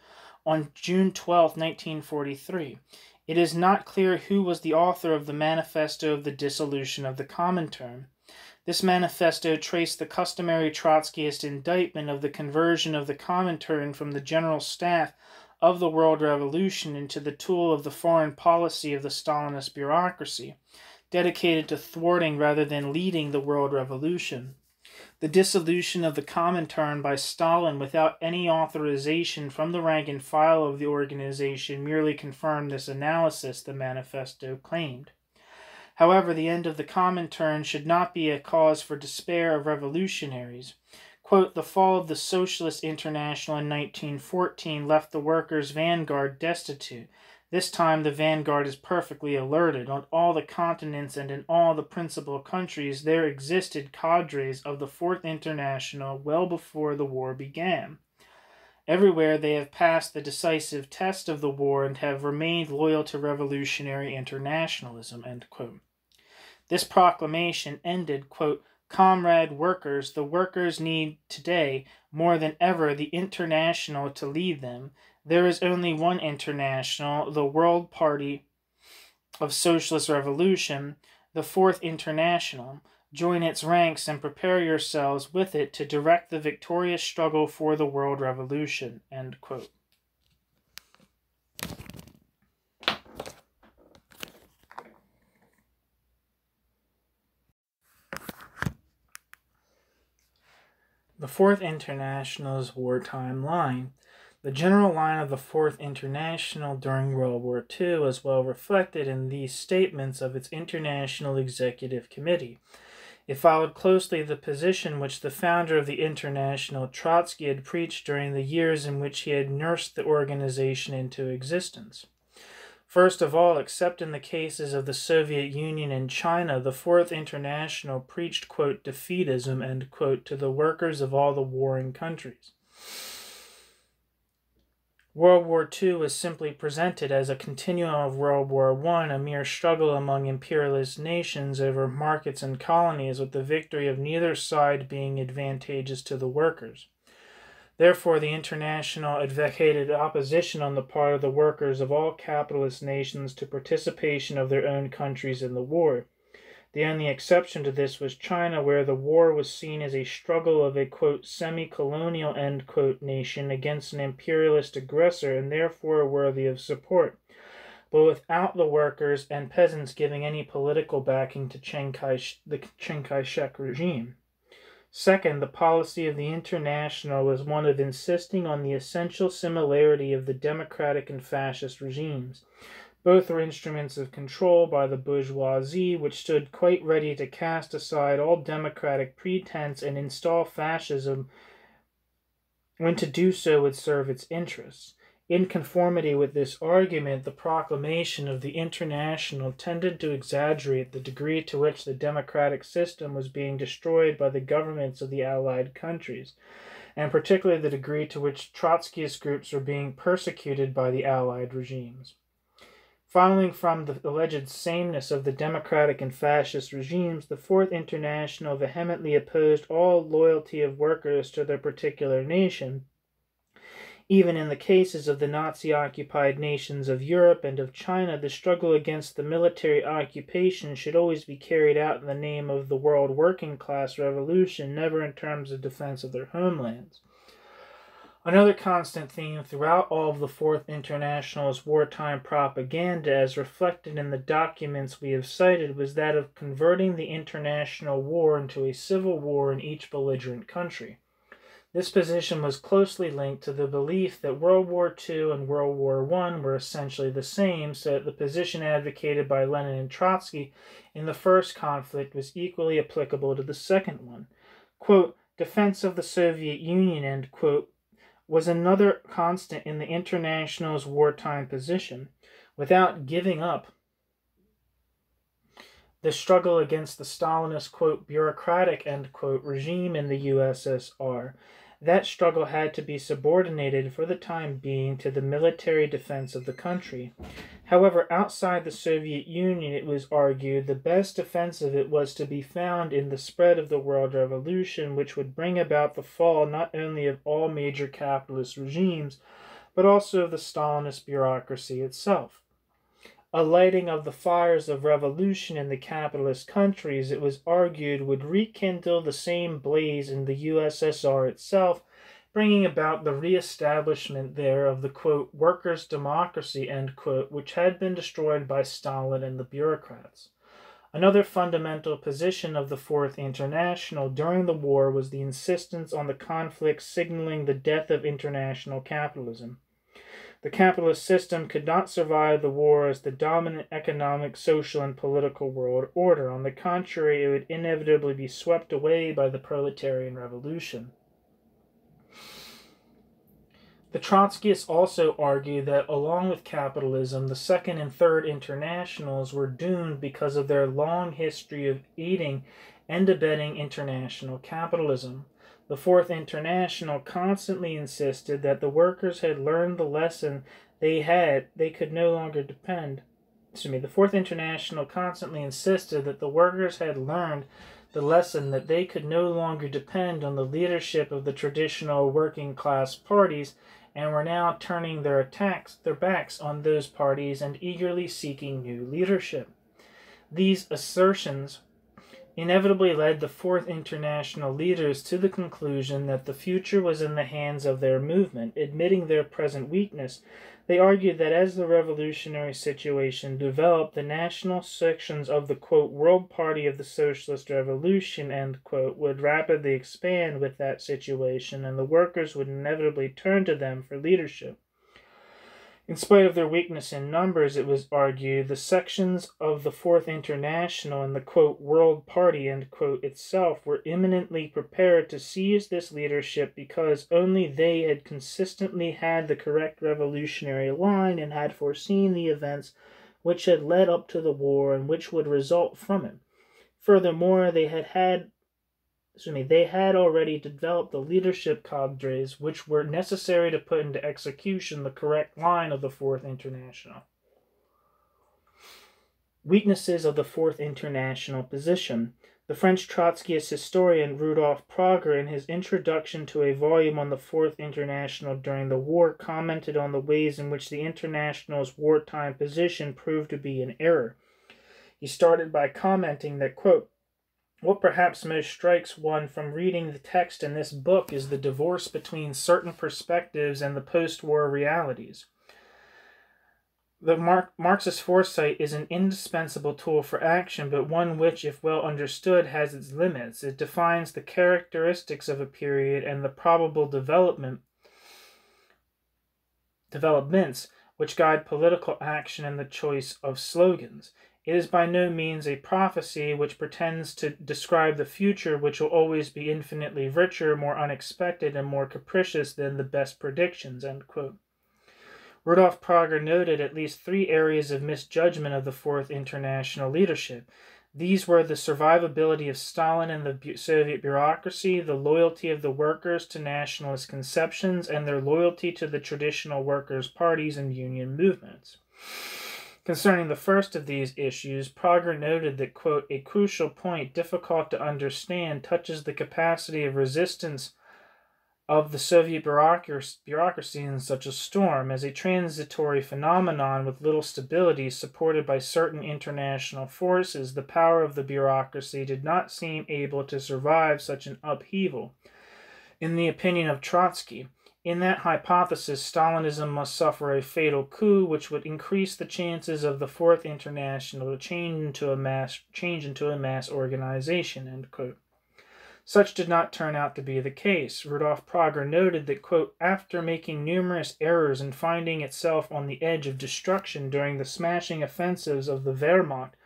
on June 12, 1943. It is not clear who was the author of the manifesto of the dissolution of the Comintern. This manifesto traced the customary Trotskyist indictment of the conversion of the Comintern from the general staff of the world revolution into the tool of the foreign policy of the Stalinist bureaucracy, dedicated to thwarting rather than leading the world revolution. The dissolution of the Comintern by Stalin without any authorization from the rank and file of the organization merely confirmed this analysis, the manifesto claimed. However, the end of the Comintern should not be a cause for despair of revolutionaries. Quote, the fall of the Socialist International in 1914 left the workers' vanguard destitute. This time the vanguard is perfectly alerted. On all the continents and in all the principal countries there existed cadres of the Fourth International well before the war began. Everywhere they have passed the decisive test of the war and have remained loyal to revolutionary internationalism, end quote. This proclamation ended, quote, comrade workers, the workers need today more than ever the International to lead them. There is only one International, the World Party of Socialist Revolution, the Fourth International. Join its ranks and prepare yourselves with it to direct the victorious struggle for the world revolution." End quote. The Fourth International's wartime line. The general line of the Fourth International during World War II was well reflected in these statements of its International Executive Committee. It followed closely the position which the founder of the International, Trotsky, had preached during the years in which he had nursed the organization into existence. First of all, except in the cases of the Soviet Union and China, the Fourth International preached, quote, defeatism, end quote, to the workers of all the warring countries. World War II was simply presented as a continuum of World War I, a mere struggle among imperialist nations over markets and colonies, with the victory of neither side being advantageous to the workers. Therefore, the International advocated opposition on the part of the workers of all capitalist nations to participation of their own countries in the war. The only exception to this was China, where the war was seen as a struggle of a, quote, semi-colonial, end quote, nation against an imperialist aggressor and therefore worthy of support, but without the workers and peasants giving any political backing to the Chiang Kai-shek regime. Second, the policy of the International was one of insisting on the essential similarity of the democratic and fascist regimes. Both were instruments of control by the bourgeoisie, which stood quite ready to cast aside all democratic pretense and install fascism when to do so would serve its interests. In conformity with this argument, the proclamation of the International tended to exaggerate the degree to which the democratic system was being destroyed by the governments of the Allied countries, and particularly the degree to which Trotskyist groups were being persecuted by the Allied regimes. Following from the alleged sameness of the democratic and fascist regimes, the Fourth International vehemently opposed all loyalty of workers to their particular nation. Even in the cases of the Nazi-occupied nations of Europe and of China, the struggle against the military occupation should always be carried out in the name of the world working class revolution, never in terms of defense of their homelands. Another constant theme throughout all of the Fourth International's wartime propaganda, as reflected in the documents we have cited, was that of converting the international war into a civil war in each belligerent country. This position was closely linked to the belief that World War II and World War I were essentially the same, so that the position advocated by Lenin and Trotsky in the first conflict was equally applicable to the second one. Quote, defense of the Soviet Union, end quote, was another constant in the International's wartime position. Without giving up the struggle against the Stalinist, quote, bureaucratic, end quote, regime in the USSR, that struggle had to be subordinated for the time being to the military defense of the country. However, outside the Soviet Union, it was argued the best defense of it was to be found in the spread of the world revolution, which would bring about the fall not only of all major capitalist regimes, but also of the Stalinist bureaucracy itself. A lighting of the fires of revolution in the capitalist countries, it was argued, would rekindle the same blaze in the USSR itself, bringing about the reestablishment there of the, quote, workers' democracy, end quote, which had been destroyed by Stalin and the bureaucrats. Another fundamental position of the Fourth International during the war was the insistence on the conflict signaling the death of international capitalism. The capitalist system could not survive the war as the dominant economic, social, and political world order. On the contrary, it would inevitably be swept away by the proletarian revolution. The Trotskyists also argued that, along with capitalism, the Second and Third Internationals were doomed because of their long history of aiding and abetting international capitalism. The Fourth International constantly insisted that the workers had learned the lesson the Fourth International constantly insisted that the workers had learned the lesson that they could no longer depend on the leadership of the traditional working class parties, and were now turning their backs on those parties and eagerly seeking new leadership. These assertions inevitably led the Fourth International leaders to the conclusion that the future was in the hands of their movement. Admitting their present weakness, they argued that as the revolutionary situation developed, the national sections of the, quote, World Party of the Socialist Revolution, end quote, would rapidly expand with that situation, and the workers would inevitably turn to them for leadership. In spite of their weakness in numbers, it was argued, the sections of the Fourth International and the, quote, World Party, end quote, itself were eminently prepared to seize this leadership because only they had consistently had the correct revolutionary line and had foreseen the events which had led up to the war and which would result from it. Furthermore, they had already developed the leadership cadres which were necessary to put into execution the correct line of the Fourth International. Weaknesses of the Fourth International position. The French Trotskyist historian Rudolf Prager, in his introduction to a volume on the Fourth International during the war, commented on the ways in which the International's wartime position proved to be in error. He started by commenting that, quote, what perhaps most strikes one from reading the text in this book is the divorce between certain perspectives and the post-war realities. The Marxist foresight is an indispensable tool for action, but one which, if well understood, has its limits. It defines the characteristics of a period and the probable developments which guide political action and the choice of slogans. It is by no means a prophecy which pretends to describe the future, which will always be infinitely richer, more unexpected, and more capricious than the best predictions, end quote. Rudolf Prager noted at least 3 areas of misjudgment of the Fourth International leadership. These were the survivability of Stalin and the Soviet bureaucracy, the loyalty of the workers to nationalist conceptions, and their loyalty to the traditional workers' parties and union movements. Concerning the first of these issues, Prager noted that, quote, a crucial point difficult to understand touches the capacity of resistance of the Soviet bureaucracy in such a storm. As a transitory phenomenon with little stability supported by certain international forces, the power of the bureaucracy did not seem able to survive such an upheaval. In the opinion of Trotsky, in that hypothesis, Stalinism must suffer a fatal coup which would increase the chances of the Fourth International to change into a mass organization, end quote. Such did not turn out to be the case. Rudolf Prager noted that, quote, after making numerous errors and finding itself on the edge of destruction during the smashing offensives of the Wehrmacht,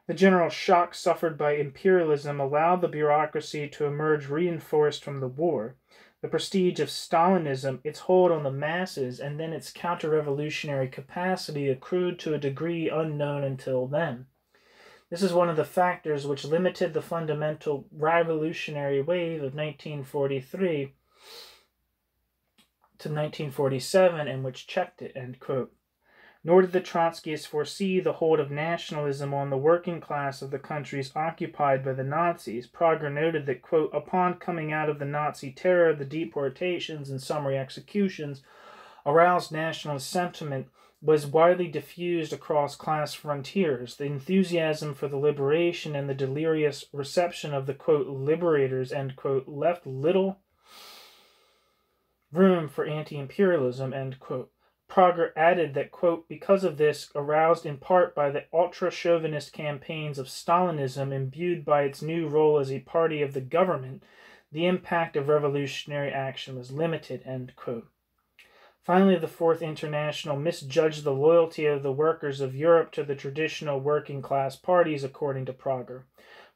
the general shock suffered by imperialism allowed the bureaucracy to emerge reinforced from the war. The prestige of Stalinism, its hold on the masses, and then its counter-revolutionary capacity accrued to a degree unknown until then. This is one of the factors which limited the fundamental revolutionary wave of 1943 to 1947 and which checked it, end quote. Nor did the Trotskyists foresee the hold of nationalism on the working class of the countries occupied by the Nazis. Prager noted that, quote, upon coming out of the Nazi terror, the deportations and summary executions aroused nationalist sentiment was widely diffused across class frontiers. The enthusiasm for the liberation and the delirious reception of the, quote, liberators, end quote, left little room for anti-imperialism, end quote. Prager added that, quote, because of this, aroused in part by the ultra-chauvinist campaigns of Stalinism imbued by its new role as a party of the government, the impact of revolutionary action was limited, end quote. Finally, the Fourth International misjudged the loyalty of the workers of Europe to the traditional working-class parties, according to Prager.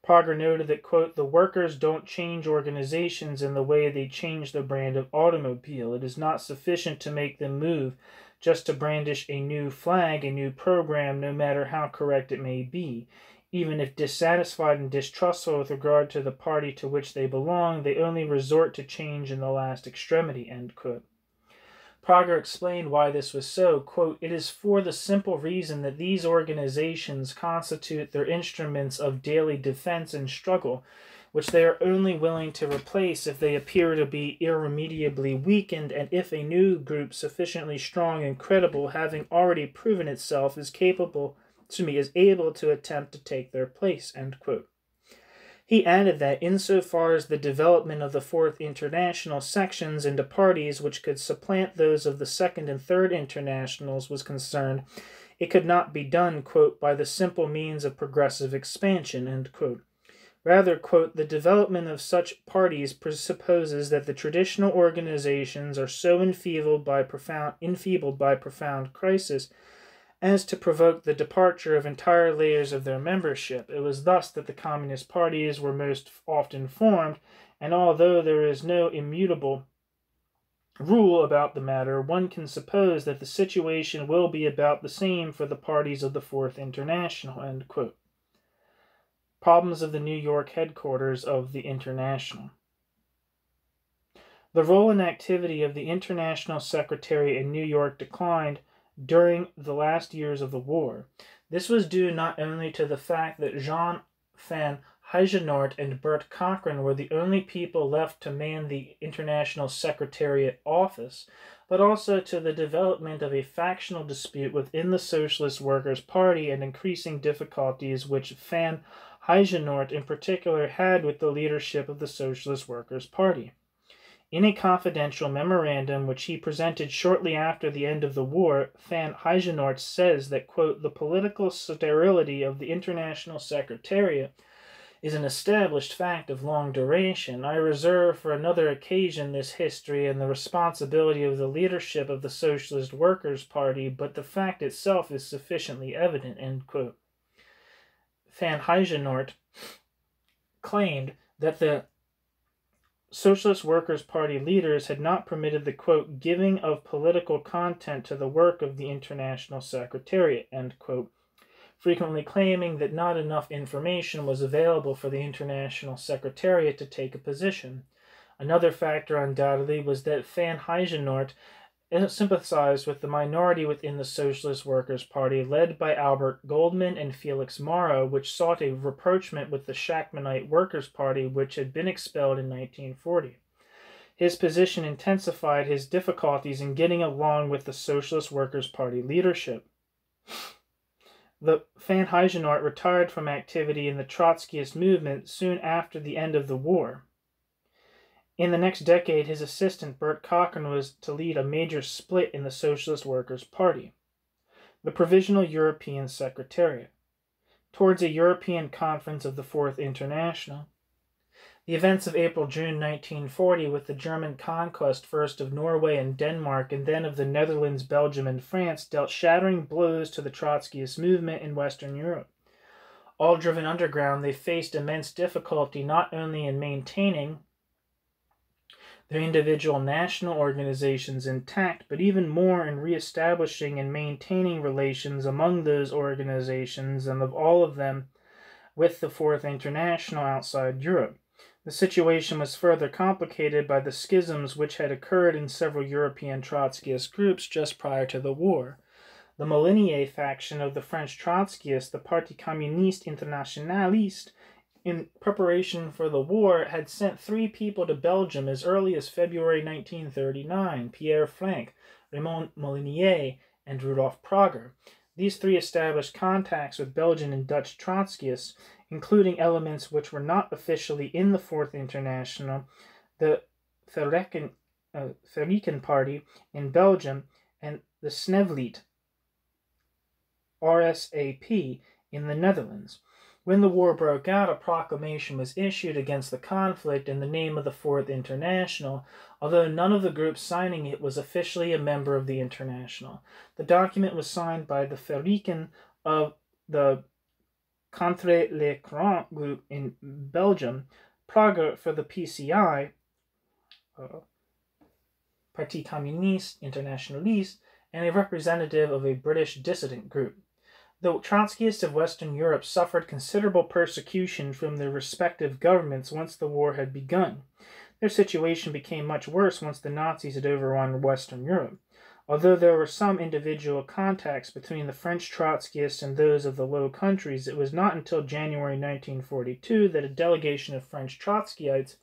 Prager noted that, quote, the workers don't change organizations in the way they change the brand of automobile. It is not sufficient to make them move just to brandish a new flag, a new program, no matter how correct it may be. Even if dissatisfied and distrustful with regard to the party to which they belong, they only resort to change in the last extremity, end quote. Prager explained why this was so, quote, it is for the simple reason that these organizations constitute their instruments of daily defense and struggle, which they are only willing to replace if they appear to be irremediably weakened and if a new group sufficiently strong and credible, having already proven itself, is able to attempt to take their place, end quote. He added that insofar as the development of the Fourth International sections into parties which could supplant those of the Second and Third Internationals was concerned, it could not be done, quote, by the simple means of progressive expansion, end quote. Rather, quote, the development of such parties presupposes that the traditional organizations are so enfeebled by profound crisis as to provoke the departure of entire layers of their membership. It was thus that the communist parties were most often formed, and although there is no immutable rule about the matter, one can suppose that the situation will be about the same for the parties of the Fourth International, end quote. Problems of the New York headquarters of the International. The role and activity of the International Secretariat in New York declined during the last years of the war. This was due not only to the fact that Jean van Heijenoort and Bert Cochran were the only people left to man the International Secretariat office, but also to the development of a factional dispute within the Socialist Workers' Party and increasing difficulties which van Heijenoort in particular had with the leadership of the Socialist Workers' Party. In a confidential memorandum which he presented shortly after the end of the war, van Heijenoort says that, quote, the political sterility of the International Secretariat is an established fact of long duration. I reserve for another occasion this history and the responsibility of the leadership of the Socialist Workers' Party, but the fact itself is sufficiently evident, end quote. Van Heijenoort claimed that the Socialist Workers' Party leaders had not permitted the, quote, giving of political content to the work of the International Secretariat, end quote, frequently claiming that not enough information was available for the International Secretariat to take a position. Another factor undoubtedly was that van Heijenoort sympathized with the minority within the Socialist Workers' Party led by Albert Goldman and Felix Morrow, which sought a rapprochement with the Shachtmanite Workers' Party, which had been expelled in 1940. His position intensified his difficulties in getting along with the Socialist Workers' Party leadership. The van Heijenoort retired from activity in the Trotskyist movement soon after the end of the war. In the next decade, his assistant, Bert Cochran, was to lead a major split in the Socialist Workers' Party. The Provisional European Secretariat. Towards a European Conference of the Fourth International. The events of April-June 1940, with the German conquest first of Norway and Denmark and then of the Netherlands, Belgium, and France, dealt shattering blows to the Trotskyist movement in Western Europe. All driven underground, they faced immense difficulty not only in maintaining their individual national organizations intact, but even more in re-establishing and maintaining relations among those organizations and of all of them with the Fourth International outside Europe. The situation was further complicated by the schisms which had occurred in several European Trotskyist groups just prior to the war. The Millennier faction of the French Trotskyists, the Parti Communiste Internationaliste, in preparation for the war, had sent 3 people to Belgium as early as February 1939, Pierre Frank, Raymond Molinier, and Rudolf Prager. These 3 established contacts with Belgian and Dutch Trotskyists, including elements which were not officially in the Fourth International, the Verreken Party in Belgium, and the Snevliet RSAP in the Netherlands. When the war broke out, a proclamation was issued against the conflict in the name of the Fourth International, although none of the groups signing it was officially a member of the International. The document was signed by the Verreken of the Contre l'Écran group in Belgium, Prager for the PCI, Parti Communiste Internationaliste, and a representative of a British dissident group. The Trotskyists of Western Europe suffered considerable persecution from their respective governments once the war had begun. Their situation became much worse once the Nazis had overrun Western Europe. Although there were some individual contacts between the French Trotskyists and those of the Low Countries, it was not until January 1942 that a delegation of French Trotskyites,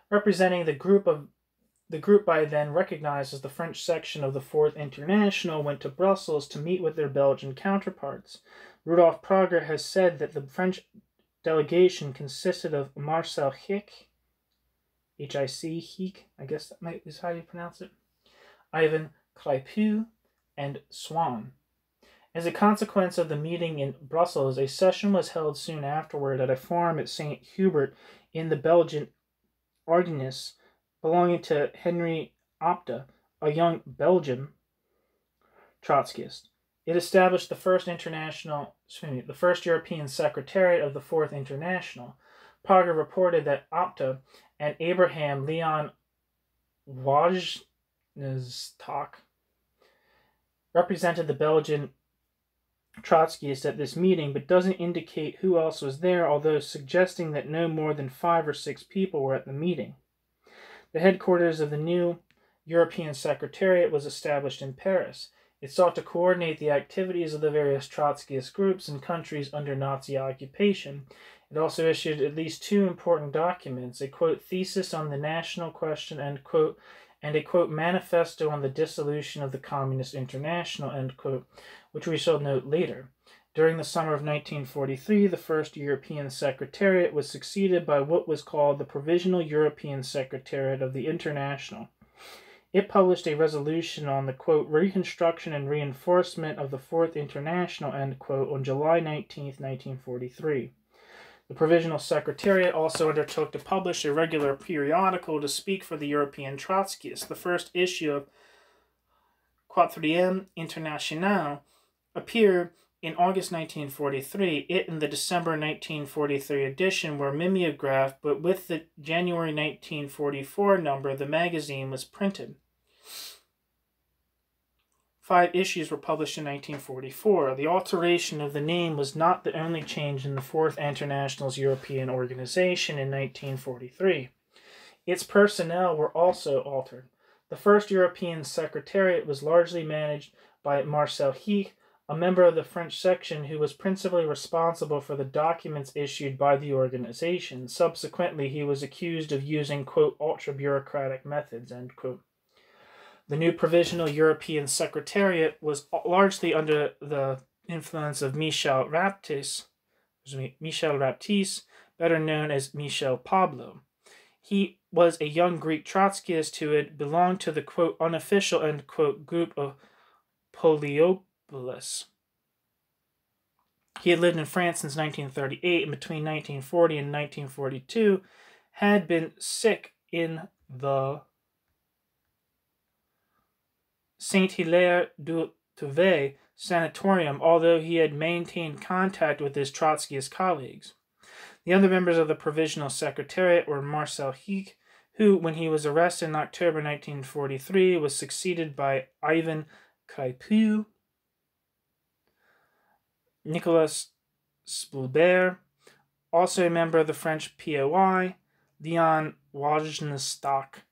representing the group by then recognized as the French section of the Fourth International, went to Brussels to meet with their Belgian counterparts. Rudolf Prager has said that the French delegation consisted of Marcel Hick, H-I-C, Hick, I guess that is how you pronounce it, Ivan Claypole, and Swan. As a consequence of the meeting in Brussels, a session was held soon afterward at a farm at St. Hubert in the Belgian Ardennes, belonging to Henry Opta, a young Belgian Trotskyist. It established the first European Secretariat of the Fourth International. Prager reported that Opta and Abraham Leon Wojnastok represented the Belgian Trotskyists at this meeting, but doesn't indicate who else was there, although suggesting that no more than 5 or 6 people were at the meeting. The headquarters of the new European Secretariat was established in Paris. It sought to coordinate the activities of the various Trotskyist groups in countries under Nazi occupation. It also issued at least 2 important documents, a, quote, thesis on the national question, end quote, and a, quote, manifesto on the dissolution of the Communist International, end quote, which we shall note later. During the summer of 1943, the first European Secretariat was succeeded by what was called the Provisional European Secretariat of the International. It published a resolution on the, quote, reconstruction and reinforcement of the Fourth International, end quote, on July 19, 1943. The Provisional Secretariat also undertook to publish a regular periodical to speak for the European Trotskyists. The first issue of Quatrième International appeared in August 1943. It and the December 1943 edition were mimeographed, but with the January 1944 number, the magazine was printed. 5 issues were published in 1944. The alteration of the name was not the only change in the Fourth International's European organization in 1943. Its personnel were also altered. The first European Secretariat was largely managed by Marcel Hick, a member of the French section who was principally responsible for the documents issued by the organization. Subsequently, he was accused of using, quote, ultra-bureaucratic methods, end quote. The new Provisional European Secretariat was largely under the influence of Michel Raptis, better known as Michel Pablo. He was a young Greek Trotskyist who had belonged to the, quote, unofficial, end quote, group of Poliopolis. He had lived in France since 1938, and between 1940 and 1942 had been sick in the Saint-Hilaire-du-Touvet sanatorium, although he had maintained contact with his Trotskyist colleagues. The other members of the Provisional Secretariat were Marcel Hick, who, when he was arrested in October 1943, was succeeded by Ivan Claypole, Nicolas Spoulbert, also a member of the French POI, Leon Wojnastok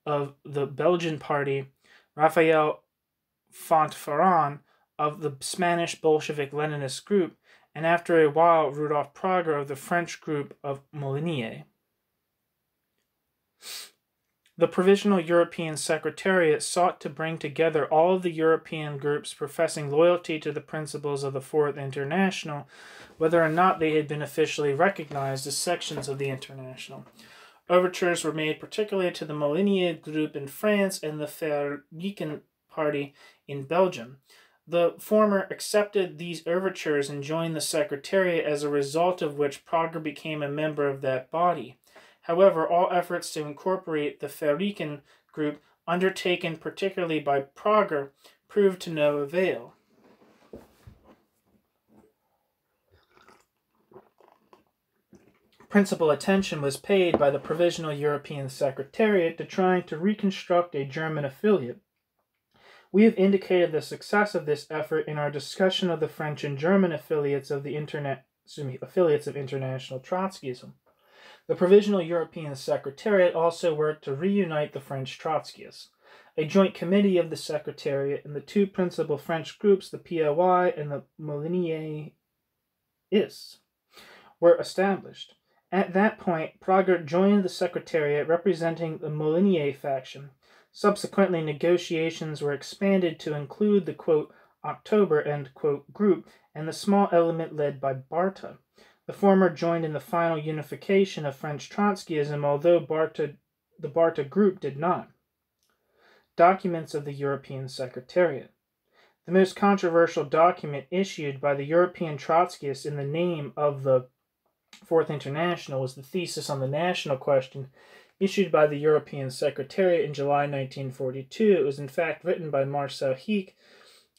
of the Belgian Party, Raphael Fontferrand of the Spanish Bolshevik Leninist group, and after a while Rudolf Prager of the French group of Molinier. The Provisional European Secretariat sought to bring together all of the European groups professing loyalty to the principles of the Fourth International, whether or not they had been officially recognized as sections of the International. Overtures were made particularly to the Molinier group in France and the Verlieken Party in Belgium. The former accepted these overtures and joined the Secretariat, as a result of which Prager became a member of that body. However, all efforts to incorporate the Verlieken group, undertaken particularly by Prager, proved to no avail. Principal attention was paid by the Provisional European Secretariat to trying to reconstruct a German affiliate. We have indicated the success of this effort in our discussion of the French and German affiliates of international Trotskyism. The Provisional European Secretariat also worked to reunite the French Trotskyists. A joint committee of the Secretariat and the 2 principal French groups, the POI and the Molinierists, were established. At that point, Prager joined the Secretariat representing the Molinier faction. Subsequently, negotiations were expanded to include the, quote, October, end quote, group and the small element led by Barta. The former joined in the final unification of French Trotskyism, although the Barta group did not. Documents of the European Secretariat. The most controversial document issued by the European Trotskyists in the name of the Fourth International was the Thesis on the National Question, issued by the European Secretariat in July 1942. It was in fact written by Marcel Hick,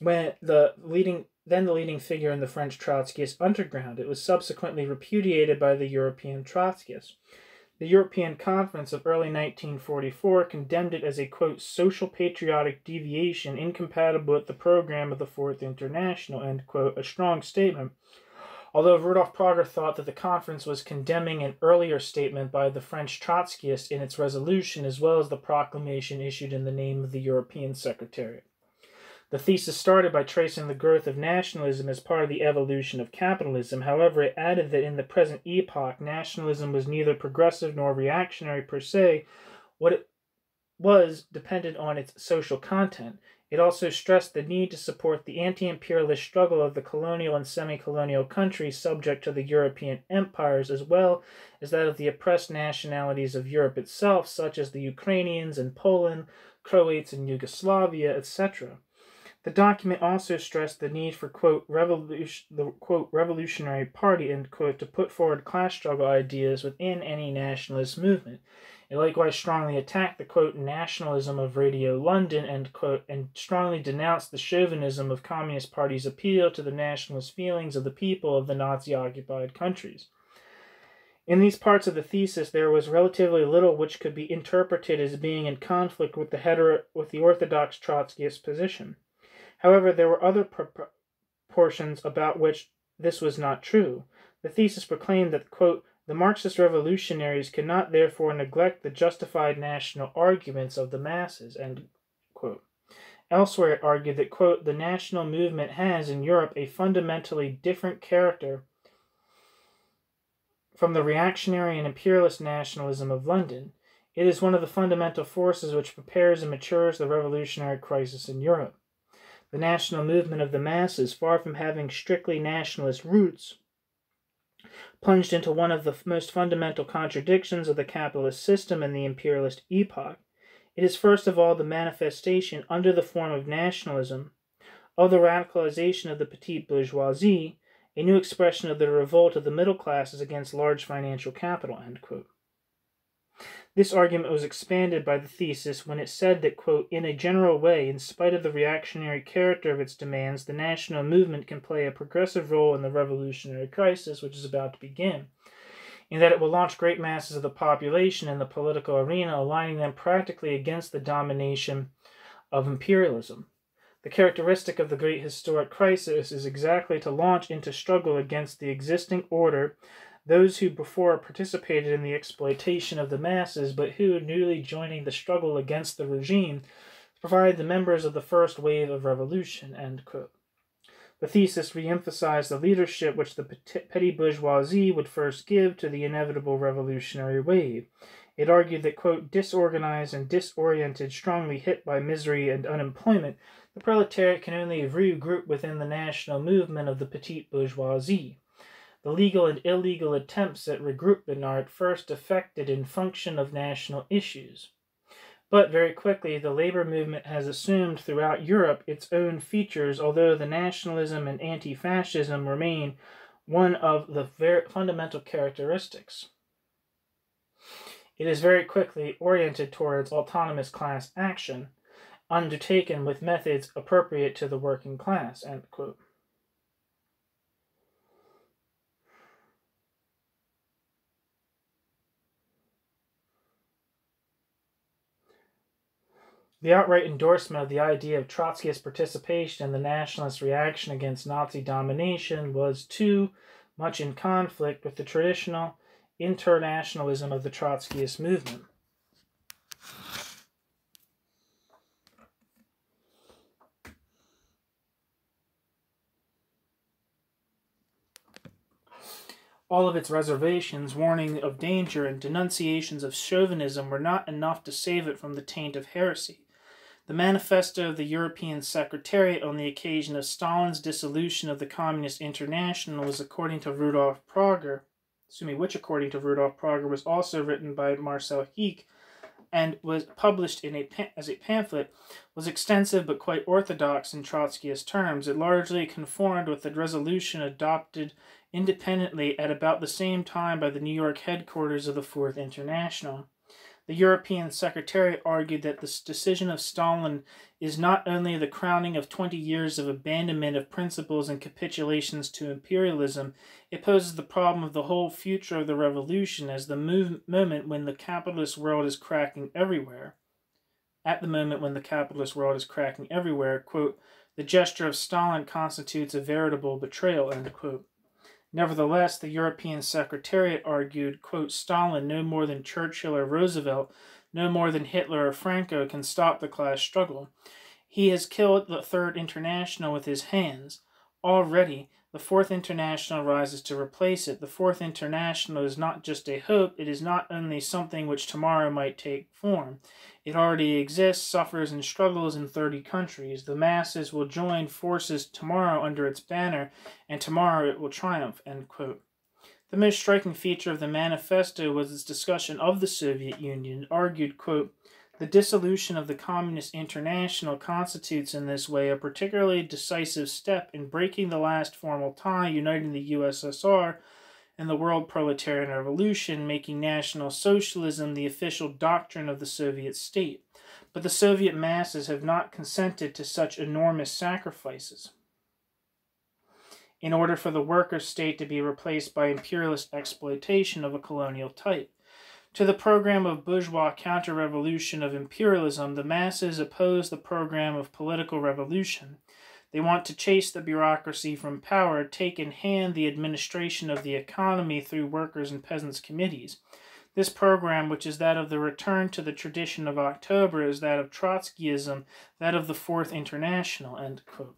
then the leading figure in the French Trotskyist underground. It was subsequently repudiated by the European Trotskyists. The European Conference of early 1944 condemned it as a, quote, social patriotic deviation incompatible with the program of the Fourth International, end quote, a strong statement. Although Rudolf Prager thought that the conference was condemning an earlier statement by the French Trotskyists in its resolution, as well as the proclamation issued in the name of the European Secretariat. The thesis started by tracing the growth of nationalism as part of the evolution of capitalism. However, it added that in the present epoch, nationalism was neither progressive nor reactionary per se. What it was depended on its social content. It also stressed the need to support the anti-imperialist struggle of the colonial and semi-colonial countries subject to the European empires, as well as that of the oppressed nationalities of Europe itself, such as the Ukrainians in Poland, Croats in Yugoslavia, etc. The document also stressed the need for, quote, the quote, revolutionary party, end quote, to put forward class struggle ideas within any nationalist movement. It likewise strongly attacked the, quote, nationalism of Radio London, end quote, and strongly denounced the chauvinism of Communist Party's appeal to the nationalist feelings of the people of the Nazi-occupied countries. In these parts of the thesis, there was relatively little which could be interpreted as being in conflict with the orthodox Trotskyist position. However, there were other portions about which this was not true. The thesis proclaimed that, quote, the Marxist revolutionaries could not therefore neglect the justified national arguments of the masses, end quote. Elsewhere, it argued that, quote, the national movement has in Europe a fundamentally different character from the reactionary and imperialist nationalism of London. It is one of the fundamental forces which prepares and matures the revolutionary crisis in Europe. The national movement of the masses, far from having strictly nationalist roots, plunged into one of the most fundamental contradictions of the capitalist system and the imperialist epoch. It is first of all the manifestation, under the form of nationalism, of the radicalization of the petite bourgeoisie, a new expression of the revolt of the middle classes against large financial capital, end quote. This argument was expanded by the thesis when it said that, quote, in a general way, in spite of the reactionary character of its demands, the national movement can play a progressive role in the revolutionary crisis which is about to begin, in that it will launch great masses of the population in the political arena, aligning them practically against the domination of imperialism. The characteristic of the great historic crisis is exactly to launch into struggle against the existing order those who before participated in the exploitation of the masses, but who, newly joining the struggle against the regime, provide the members of the first wave of revolution, end quote. The thesis re-emphasized the leadership which the petty bourgeoisie would first give to the inevitable revolutionary wave. It argued that, quote, disorganized and disoriented, strongly hit by misery and unemployment, the proletariat can only regroup within the national movement of the petite bourgeoisie. The legal and illegal attempts at regroupment are at first effected in function of national issues. But very quickly, the labor movement has assumed throughout Europe its own features, although the nationalism and anti-fascism remain one of the very fundamental characteristics. It is very quickly oriented towards autonomous class action, undertaken with methods appropriate to the working class, end quote. The outright endorsement of the idea of Trotskyist participation in the nationalist reaction against Nazi domination was too much in conflict with the traditional internationalism of the Trotskyist movement. All of its reservations, warning of danger, and denunciations of chauvinism were not enough to save it from the taint of heresy. The manifesto of the European Secretariat on the occasion of Stalin's dissolution of the Communist International was according to Rudolf Prager, was also written by Marcel Heek and was published as a pamphlet, was extensive but quite orthodox in Trotskyist terms. It largely conformed with the resolution adopted independently at about the same time by the New York headquarters of the Fourth International. The European Secretariat argued that this decision of Stalin is not only the crowning of 20 years of abandonment of principles and capitulations to imperialism, it poses the problem of the whole future of the revolution as the moment when the capitalist world is cracking everywhere. At the moment when the capitalist world is cracking everywhere, quote, the gesture of Stalin constitutes a veritable betrayal, end quote. Nevertheless, the European Secretariat argued, quote, Stalin, no more than Churchill or Roosevelt, no more than Hitler or Franco, can stop the class struggle. He has killed the Third International with his hands. Already, the Fourth International rises to replace it. The Fourth International is not just a hope, it is not only something which tomorrow might take form. It already exists, suffers, and struggles in 30 countries. The masses will join forces tomorrow under its banner, and tomorrow it will triumph, end quote. The most striking feature of the manifesto was its discussion of the Soviet Union. It argued, quote, the dissolution of the Communist International constitutes in this way a particularly decisive step in breaking the last formal tie uniting the USSR and the world proletarian revolution, making National Socialism the official doctrine of the Soviet state. But the Soviet masses have not consented to such enormous sacrifices in order for the worker state to be replaced by imperialist exploitation of a colonial type. To the program of bourgeois counter-revolution of imperialism, the masses oppose the program of political revolution. They want to chase the bureaucracy from power, take in hand the administration of the economy through workers' and peasants' committees. This program, which is that of the return to the tradition of October, is that of Trotskyism, that of the Fourth International, end quote.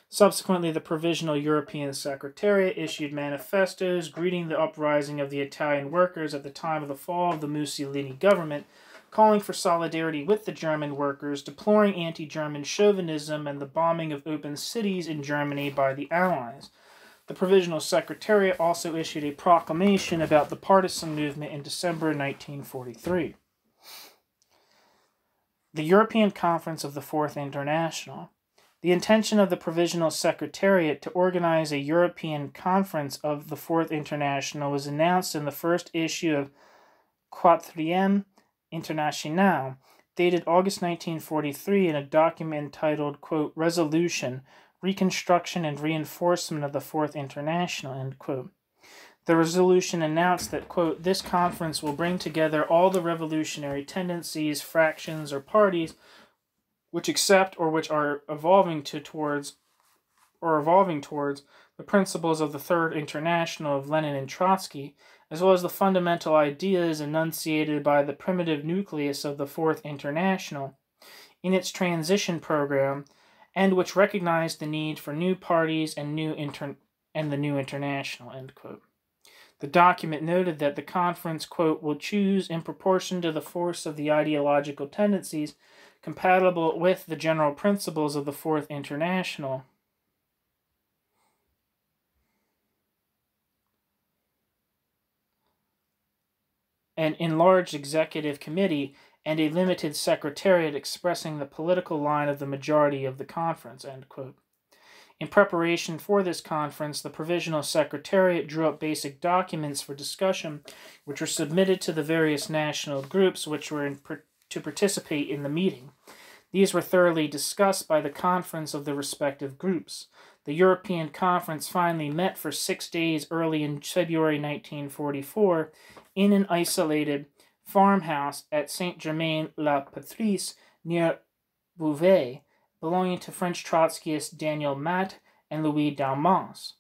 Subsequently, the Provisional European Secretariat issued manifestos greeting the uprising of the Italian workers at the time of the fall of the Mussolini government, calling for solidarity with the German workers, deploring anti-German chauvinism and the bombing of open cities in Germany by the Allies. The Provisional Secretariat also issued a proclamation about the partisan movement in December 1943. The European Conference of the Fourth International. The intention of the Provisional Secretariat to organize a European Conference of the Fourth International was announced in the first issue of Quatrième International, dated August 1943, in a document entitled, quote, Resolution, Reconstruction and Reinforcement of the Fourth International, end quote. The resolution announced that, quote, this conference will bring together all the revolutionary tendencies, fractions, or parties which accept or which are evolving towards the principles of the Third International of Lenin and Trotsky, as well as the fundamental ideas enunciated by the primitive nucleus of the Fourth International in its transition program, and which recognized the need for new parties and the new international, end quote. The document noted that the conference, quote, will choose in proportion to the force of the ideological tendencies compatible with the general principles of the Fourth International. An enlarged executive committee and a limited secretariat expressing the political line of the majority of the conference, end quote. In preparation for this conference, the Provisional Secretariat drew up basic documents for discussion, which were submitted to the various national groups which were to participate in the meeting. These were thoroughly discussed by the conference of the respective groups. The European Conference finally met for 6 days early in February 1944 in an isolated farmhouse at Saint-Germain-la-Patrie near Beauvais, belonging to French Trotskyists Daniel Matt and Louis Dalmas.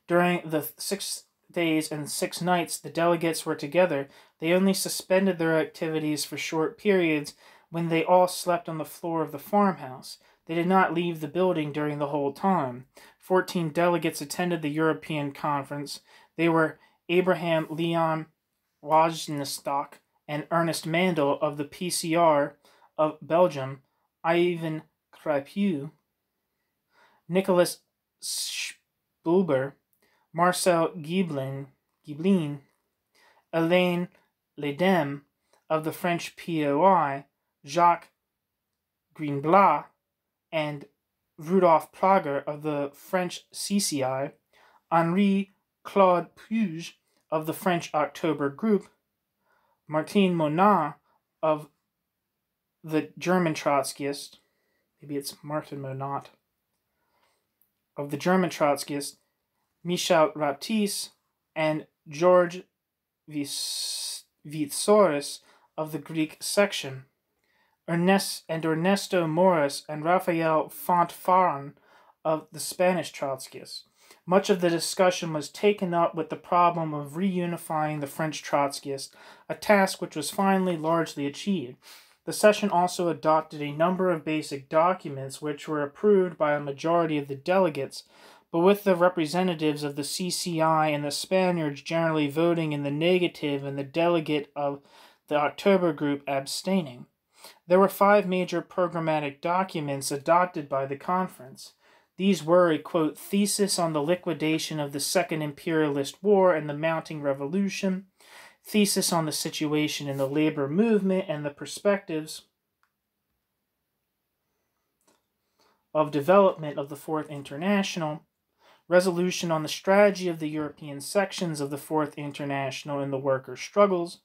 During the 6 days and 6 nights the delegates were together, they only suspended their activities for short periods when they all slept on the floor of the farmhouse. They did not leave the building during the whole time. 14 delegates attended the European Conference. They were Abraham Leon Wojnastok, and Ernest Mandel of the PCR of Belgium, Ivan Krapieu, Nicolas Spulber, Marcel Giblin, Alain Ledem of the French POI, Jacques Greenblatt, and Rudolf Prager of the French CCI, Henri Claude Puig of the French October Group, Martin Monat of the German Trotskyist, maybe it's Martin Monat, of the German Trotskyist, Michel Raptis, and George Vitsouris of the Greek section, Ernesto Morris and Raphael Fontfaron of the Spanish Trotskyists. Much of the discussion was taken up with the problem of reunifying the French Trotskyists, a task which was finally largely achieved. The session also adopted a number of basic documents which were approved by a majority of the delegates, but with the representatives of the CCI and the Spaniards generally voting in the negative and the delegate of the October Group abstaining. There were 5 major programmatic documents adopted by the conference. These were a, quote, thesis on the liquidation of the Second Imperialist War and the mounting revolution, thesis on the situation in the labor movement and the perspectives of development of the Fourth International, resolution on the strategy of the European sections of the Fourth International in the workers' struggles,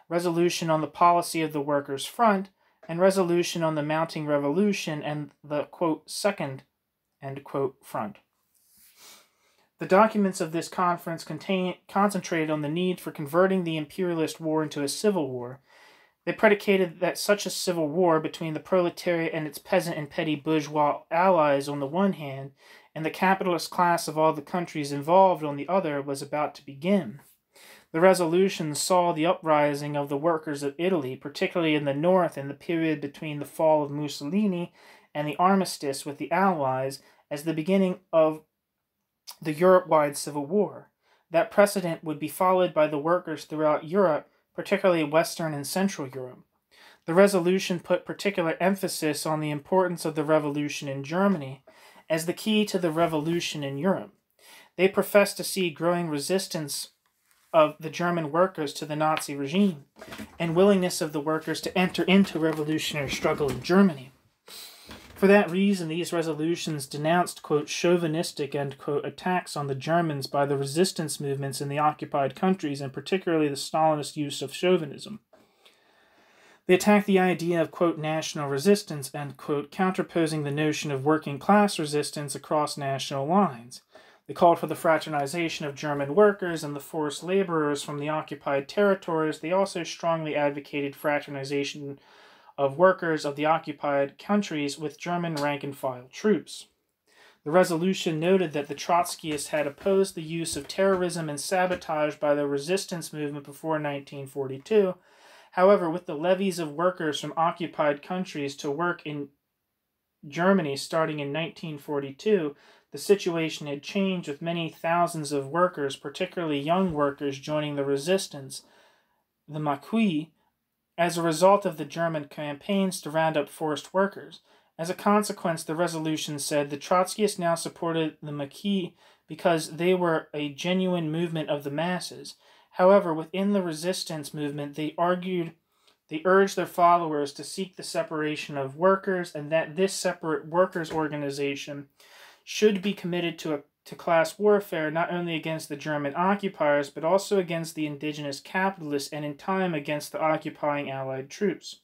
resolution on the policy of the Workers' Front, and resolution on the mounting revolution and the, quote, Second, end quote, Front. The documents of this conference concentrated on the need for converting the imperialist war into a civil war. They predicated that such a civil war between the proletariat and its peasant and petty bourgeois allies on the one hand, and the capitalist class of all the countries involved on the other, was about to begin. The resolutions saw the uprising of the workers of Italy, particularly in the north in the period between the fall of Mussolini and the armistice with the Allies, as the beginning of the Europe-wide civil war. That precedent would be followed by the workers throughout Europe, particularly Western and Central Europe. The resolution put particular emphasis on the importance of the revolution in Germany as the key to the revolution in Europe. They professed to see growing resistance of the German workers to the Nazi regime and willingness of the workers to enter into revolutionary struggle in Germany. For that reason, these resolutions denounced, quote, chauvinistic, end quote, attacks on the Germans by the resistance movements in the occupied countries, and particularly the Stalinist use of chauvinism. They attacked the idea of, quote, national resistance, end quote, counterposing the notion of working class resistance across national lines. They called for the fraternization of German workers and the forced laborers from the occupied territories. They also strongly advocated fraternization of workers of the occupied countries with German rank-and-file troops. The resolution noted that the Trotskyists had opposed the use of terrorism and sabotage by the resistance movement before 1942. However, with the levies of workers from occupied countries to work in Germany starting in 1942, the situation had changed, with many thousands of workers, particularly young workers, joining the resistance, the Maquis, as a result of the German campaigns to round up forced workers. As a consequence, the resolution said the Trotskyists now supported the Maquis because they were a genuine movement of the masses. However, within the resistance movement, they urged their followers to seek the separation of workers, and that this separate workers' organization should be committed to class warfare, not only against the German occupiers, but also against the indigenous capitalists, and in time against the occupying Allied troops.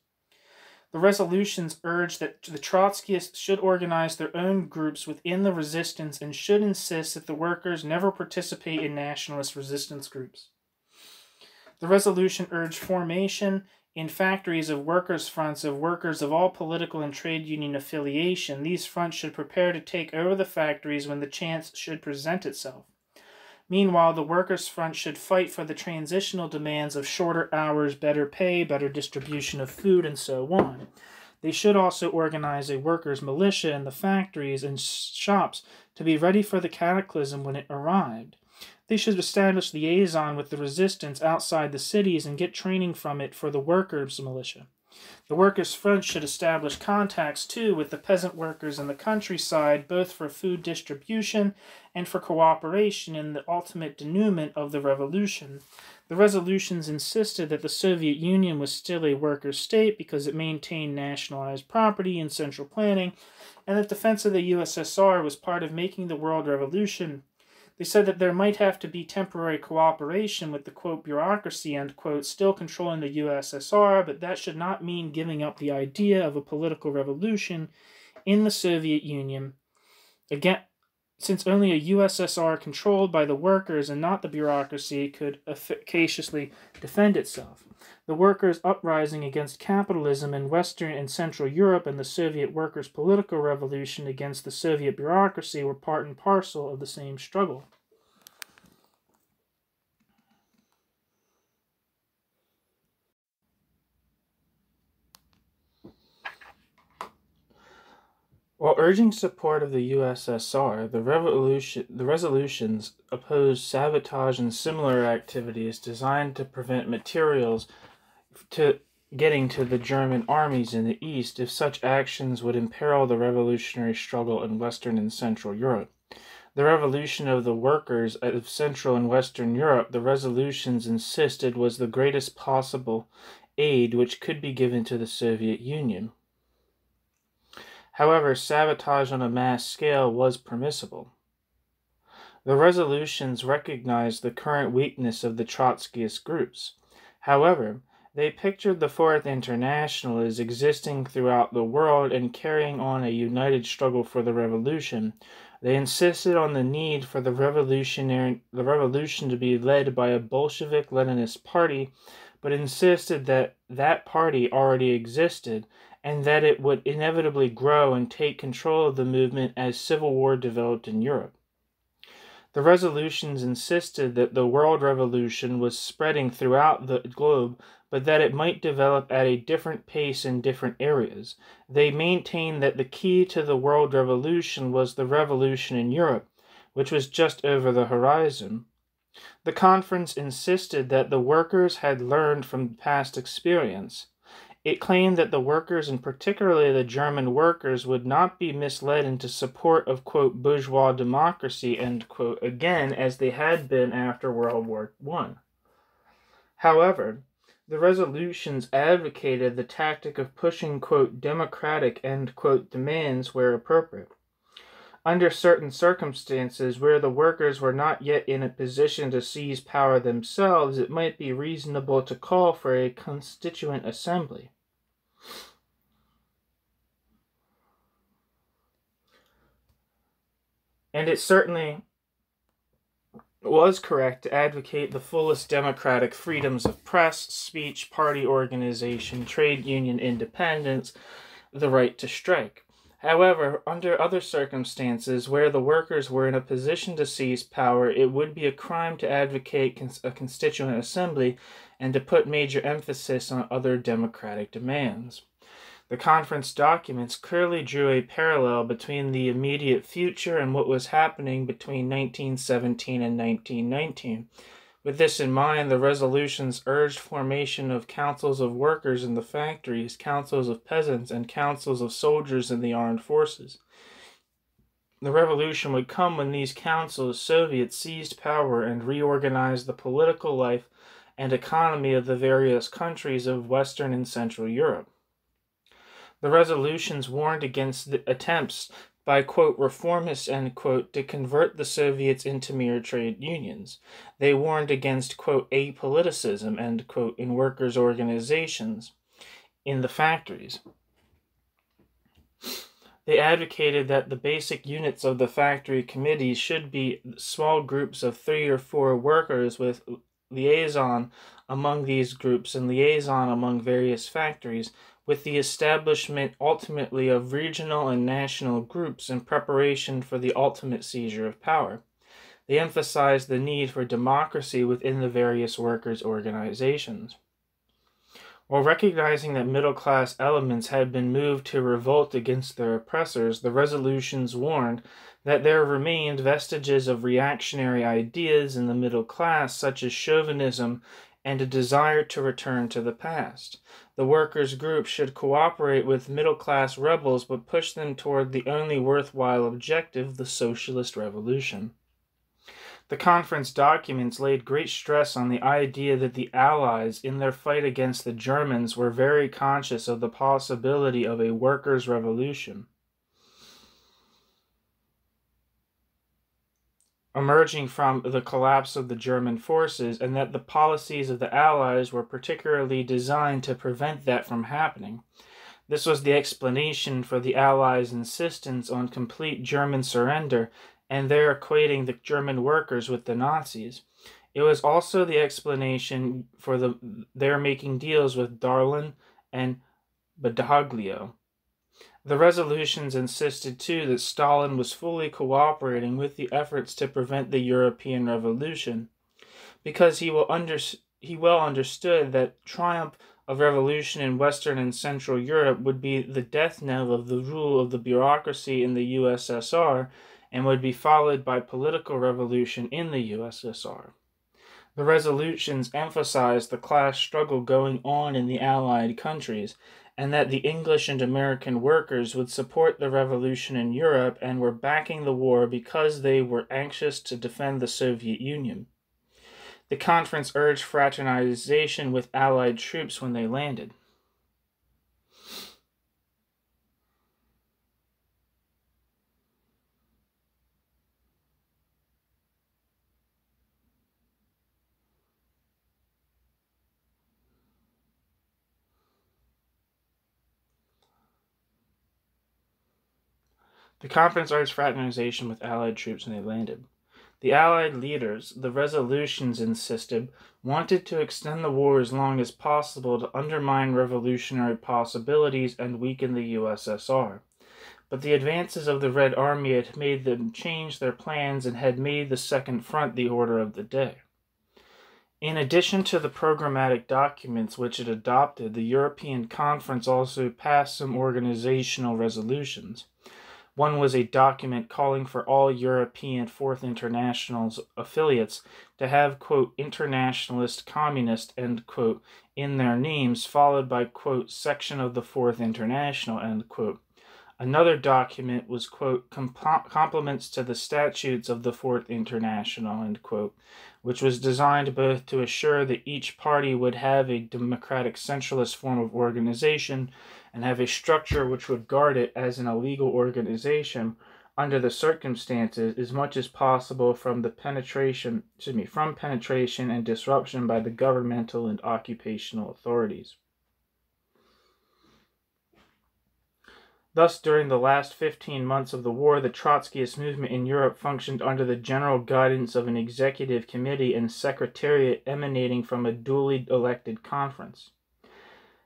The resolutions urged that the Trotskyists should organize their own groups within the resistance and should insist that the workers never participate in nationalist resistance groups. The resolution urged formation in factories of workers' fronts of workers of all political and trade union affiliation. These fronts should prepare to take over the factories when the chance should present itself. Meanwhile, the workers' front should fight for the transitional demands of shorter hours, better pay, better distribution of food, and so on. They should also organize a workers' militia in the factories and shops to be ready for the cataclysm when it arrived. They should establish liaison with the resistance outside the cities and get training from it for the workers' militia. The Workers' Front should establish contacts, too, with the peasant workers in the countryside, both for food distribution and for cooperation in the ultimate denouement of the revolution. The resolutions insisted that the Soviet Union was still a worker state because it maintained nationalized property and central planning, and that defense of the USSR was part of making the world revolution. They said that there might have to be temporary cooperation with the, quote, bureaucracy, end quote, still controlling the USSR, but that should not mean giving up the idea of a political revolution in the Soviet Union. Again, since only a USSR controlled by the workers and not the bureaucracy could efficaciously defend itself. The workers' uprising against capitalism in Western and Central Europe and the Soviet workers' political revolution against the Soviet bureaucracy were part and parcel of the same struggle. While urging support of the USSR, the resolutions opposed sabotage and similar activities designed to prevent materials getting to the German armies in the East if such actions would imperil the revolutionary struggle in Western and Central Europe. The revolution of the workers of Central and Western Europe, the resolutions insisted, was the greatest possible aid which could be given to the Soviet Union. However, sabotage on a mass scale was permissible. The resolutions recognized the current weakness of the Trotskyist groups. However, they pictured the Fourth International as existing throughout the world and carrying on a united struggle for the revolution. They insisted on the need for the revolution to be led by a Bolshevik-Leninist party, but insisted that that party already existed and that it would inevitably grow and take control of the movement as civil war developed in Europe. The resolutions insisted that the world revolution was spreading throughout the globe, but that it might develop at a different pace in different areas. They maintained that the key to the world revolution was the revolution in Europe, which was just over the horizon. The conference insisted that the workers had learned from past experience. It claimed that the workers, and particularly the German workers, would not be misled into support of, quote, bourgeois democracy, end quote, again, as they had been after World War I. However, the resolutions advocated the tactic of pushing, quote, democratic, end quote, demands where appropriate. Under certain circumstances where the workers were not yet in a position to seize power themselves, it might be reasonable to call for a constituent assembly. And it certainly was correct to advocate the fullest democratic freedoms of press, speech, party organization, trade union independence, the right to strike. However, under other circumstances where the workers were in a position to seize power, it would be a crime to advocate a constituent assembly and to put major emphasis on other democratic demands. The conference documents clearly drew a parallel between the immediate future and what was happening between 1917 and 1919. With this in mind, the resolutions urged formation of councils of workers in the factories, councils of peasants, and councils of soldiers in the armed forces. The revolution would come when these councils, Soviets, seized power and reorganized the political life and economy of the various countries of Western and Central Europe. The resolutions warned against the attempts by, quote, reformists, end quote, to convert the Soviets into mere trade unions. They warned against, quote, apoliticism, end quote, in workers' organizations in the factories. They advocated that the basic units of the factory committees should be small groups of 3 or 4 workers with liaison among these groups and liaison among various factories, with the establishment ultimately of regional and national groups in preparation for the ultimate seizure of power. They emphasized the need for democracy within the various workers' organizations. While recognizing that middle-class elements had been moved to revolt against their oppressors, the resolutions warned that there remained vestiges of reactionary ideas in the middle class, such as chauvinism and a desire to return to the past. The workers' group should cooperate with middle-class rebels but push them toward the only worthwhile objective, the socialist revolution. The conference documents laid great stress on the idea that the Allies, in their fight against the Germans, were very conscious of the possibility of a workers' revolution emerging from the collapse of the German forces, and that the policies of the Allies were particularly designed to prevent that from happening. This was the explanation for the Allies' insistence on complete German surrender and their equating the German workers with the Nazis. It was also the explanation for their making deals with Darlan and Badoglio. The resolutions insisted, too, that Stalin was fully cooperating with the efforts to prevent the European Revolution, because he well understood that triumph of revolution in Western and Central Europe would be the death knell of the rule of the bureaucracy in the USSR and would be followed by political revolution in the USSR. The resolutions emphasized the class struggle going on in the Allied countries, and that the English and American workers would support the revolution in Europe and were backing the war because they were anxious to defend the Soviet Union. The conference urged fraternization with Allied troops when they landed. The conference urged fraternization with Allied troops when they landed. The Allied leaders, the resolutions insisted, wanted to extend the war as long as possible to undermine revolutionary possibilities and weaken the USSR. But the advances of the Red Army had made them change their plans and had made the Second Front the order of the day. In addition to the programmatic documents which it adopted, the European Conference also passed some organizational resolutions. One was a document calling for all European Fourth International's affiliates to have, quote, internationalist, communist, end quote, in their names, followed by, quote, section of the Fourth International, end quote. Another document was, quote, compliments to the statutes of the Fourth International, end quote, which was designed both to assure that each party would have a democratic centralist form of organization and have a structure which would guard it as an illegal organization under the circumstances as much as possible from penetration and disruption by the governmental and occupational authorities. Thus, during the last 15 months of the war, the Trotskyist movement in Europe functioned under the general guidance of an executive committee and secretariat emanating from a duly elected conference.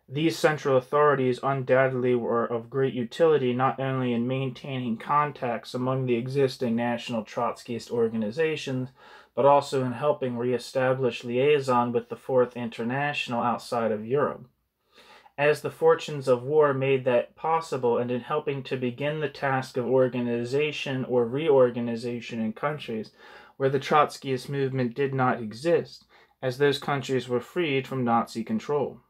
These central authorities undoubtedly were of great utility not only in maintaining contacts among the existing national Trotskyist organizations, but also in helping re-establish liaison with the Fourth International outside of Europe. As the fortunes of war made that possible, and in helping to begin the task of organization or reorganization in countries where the Trotskyist movement did not exist, as those countries were freed from Nazi control.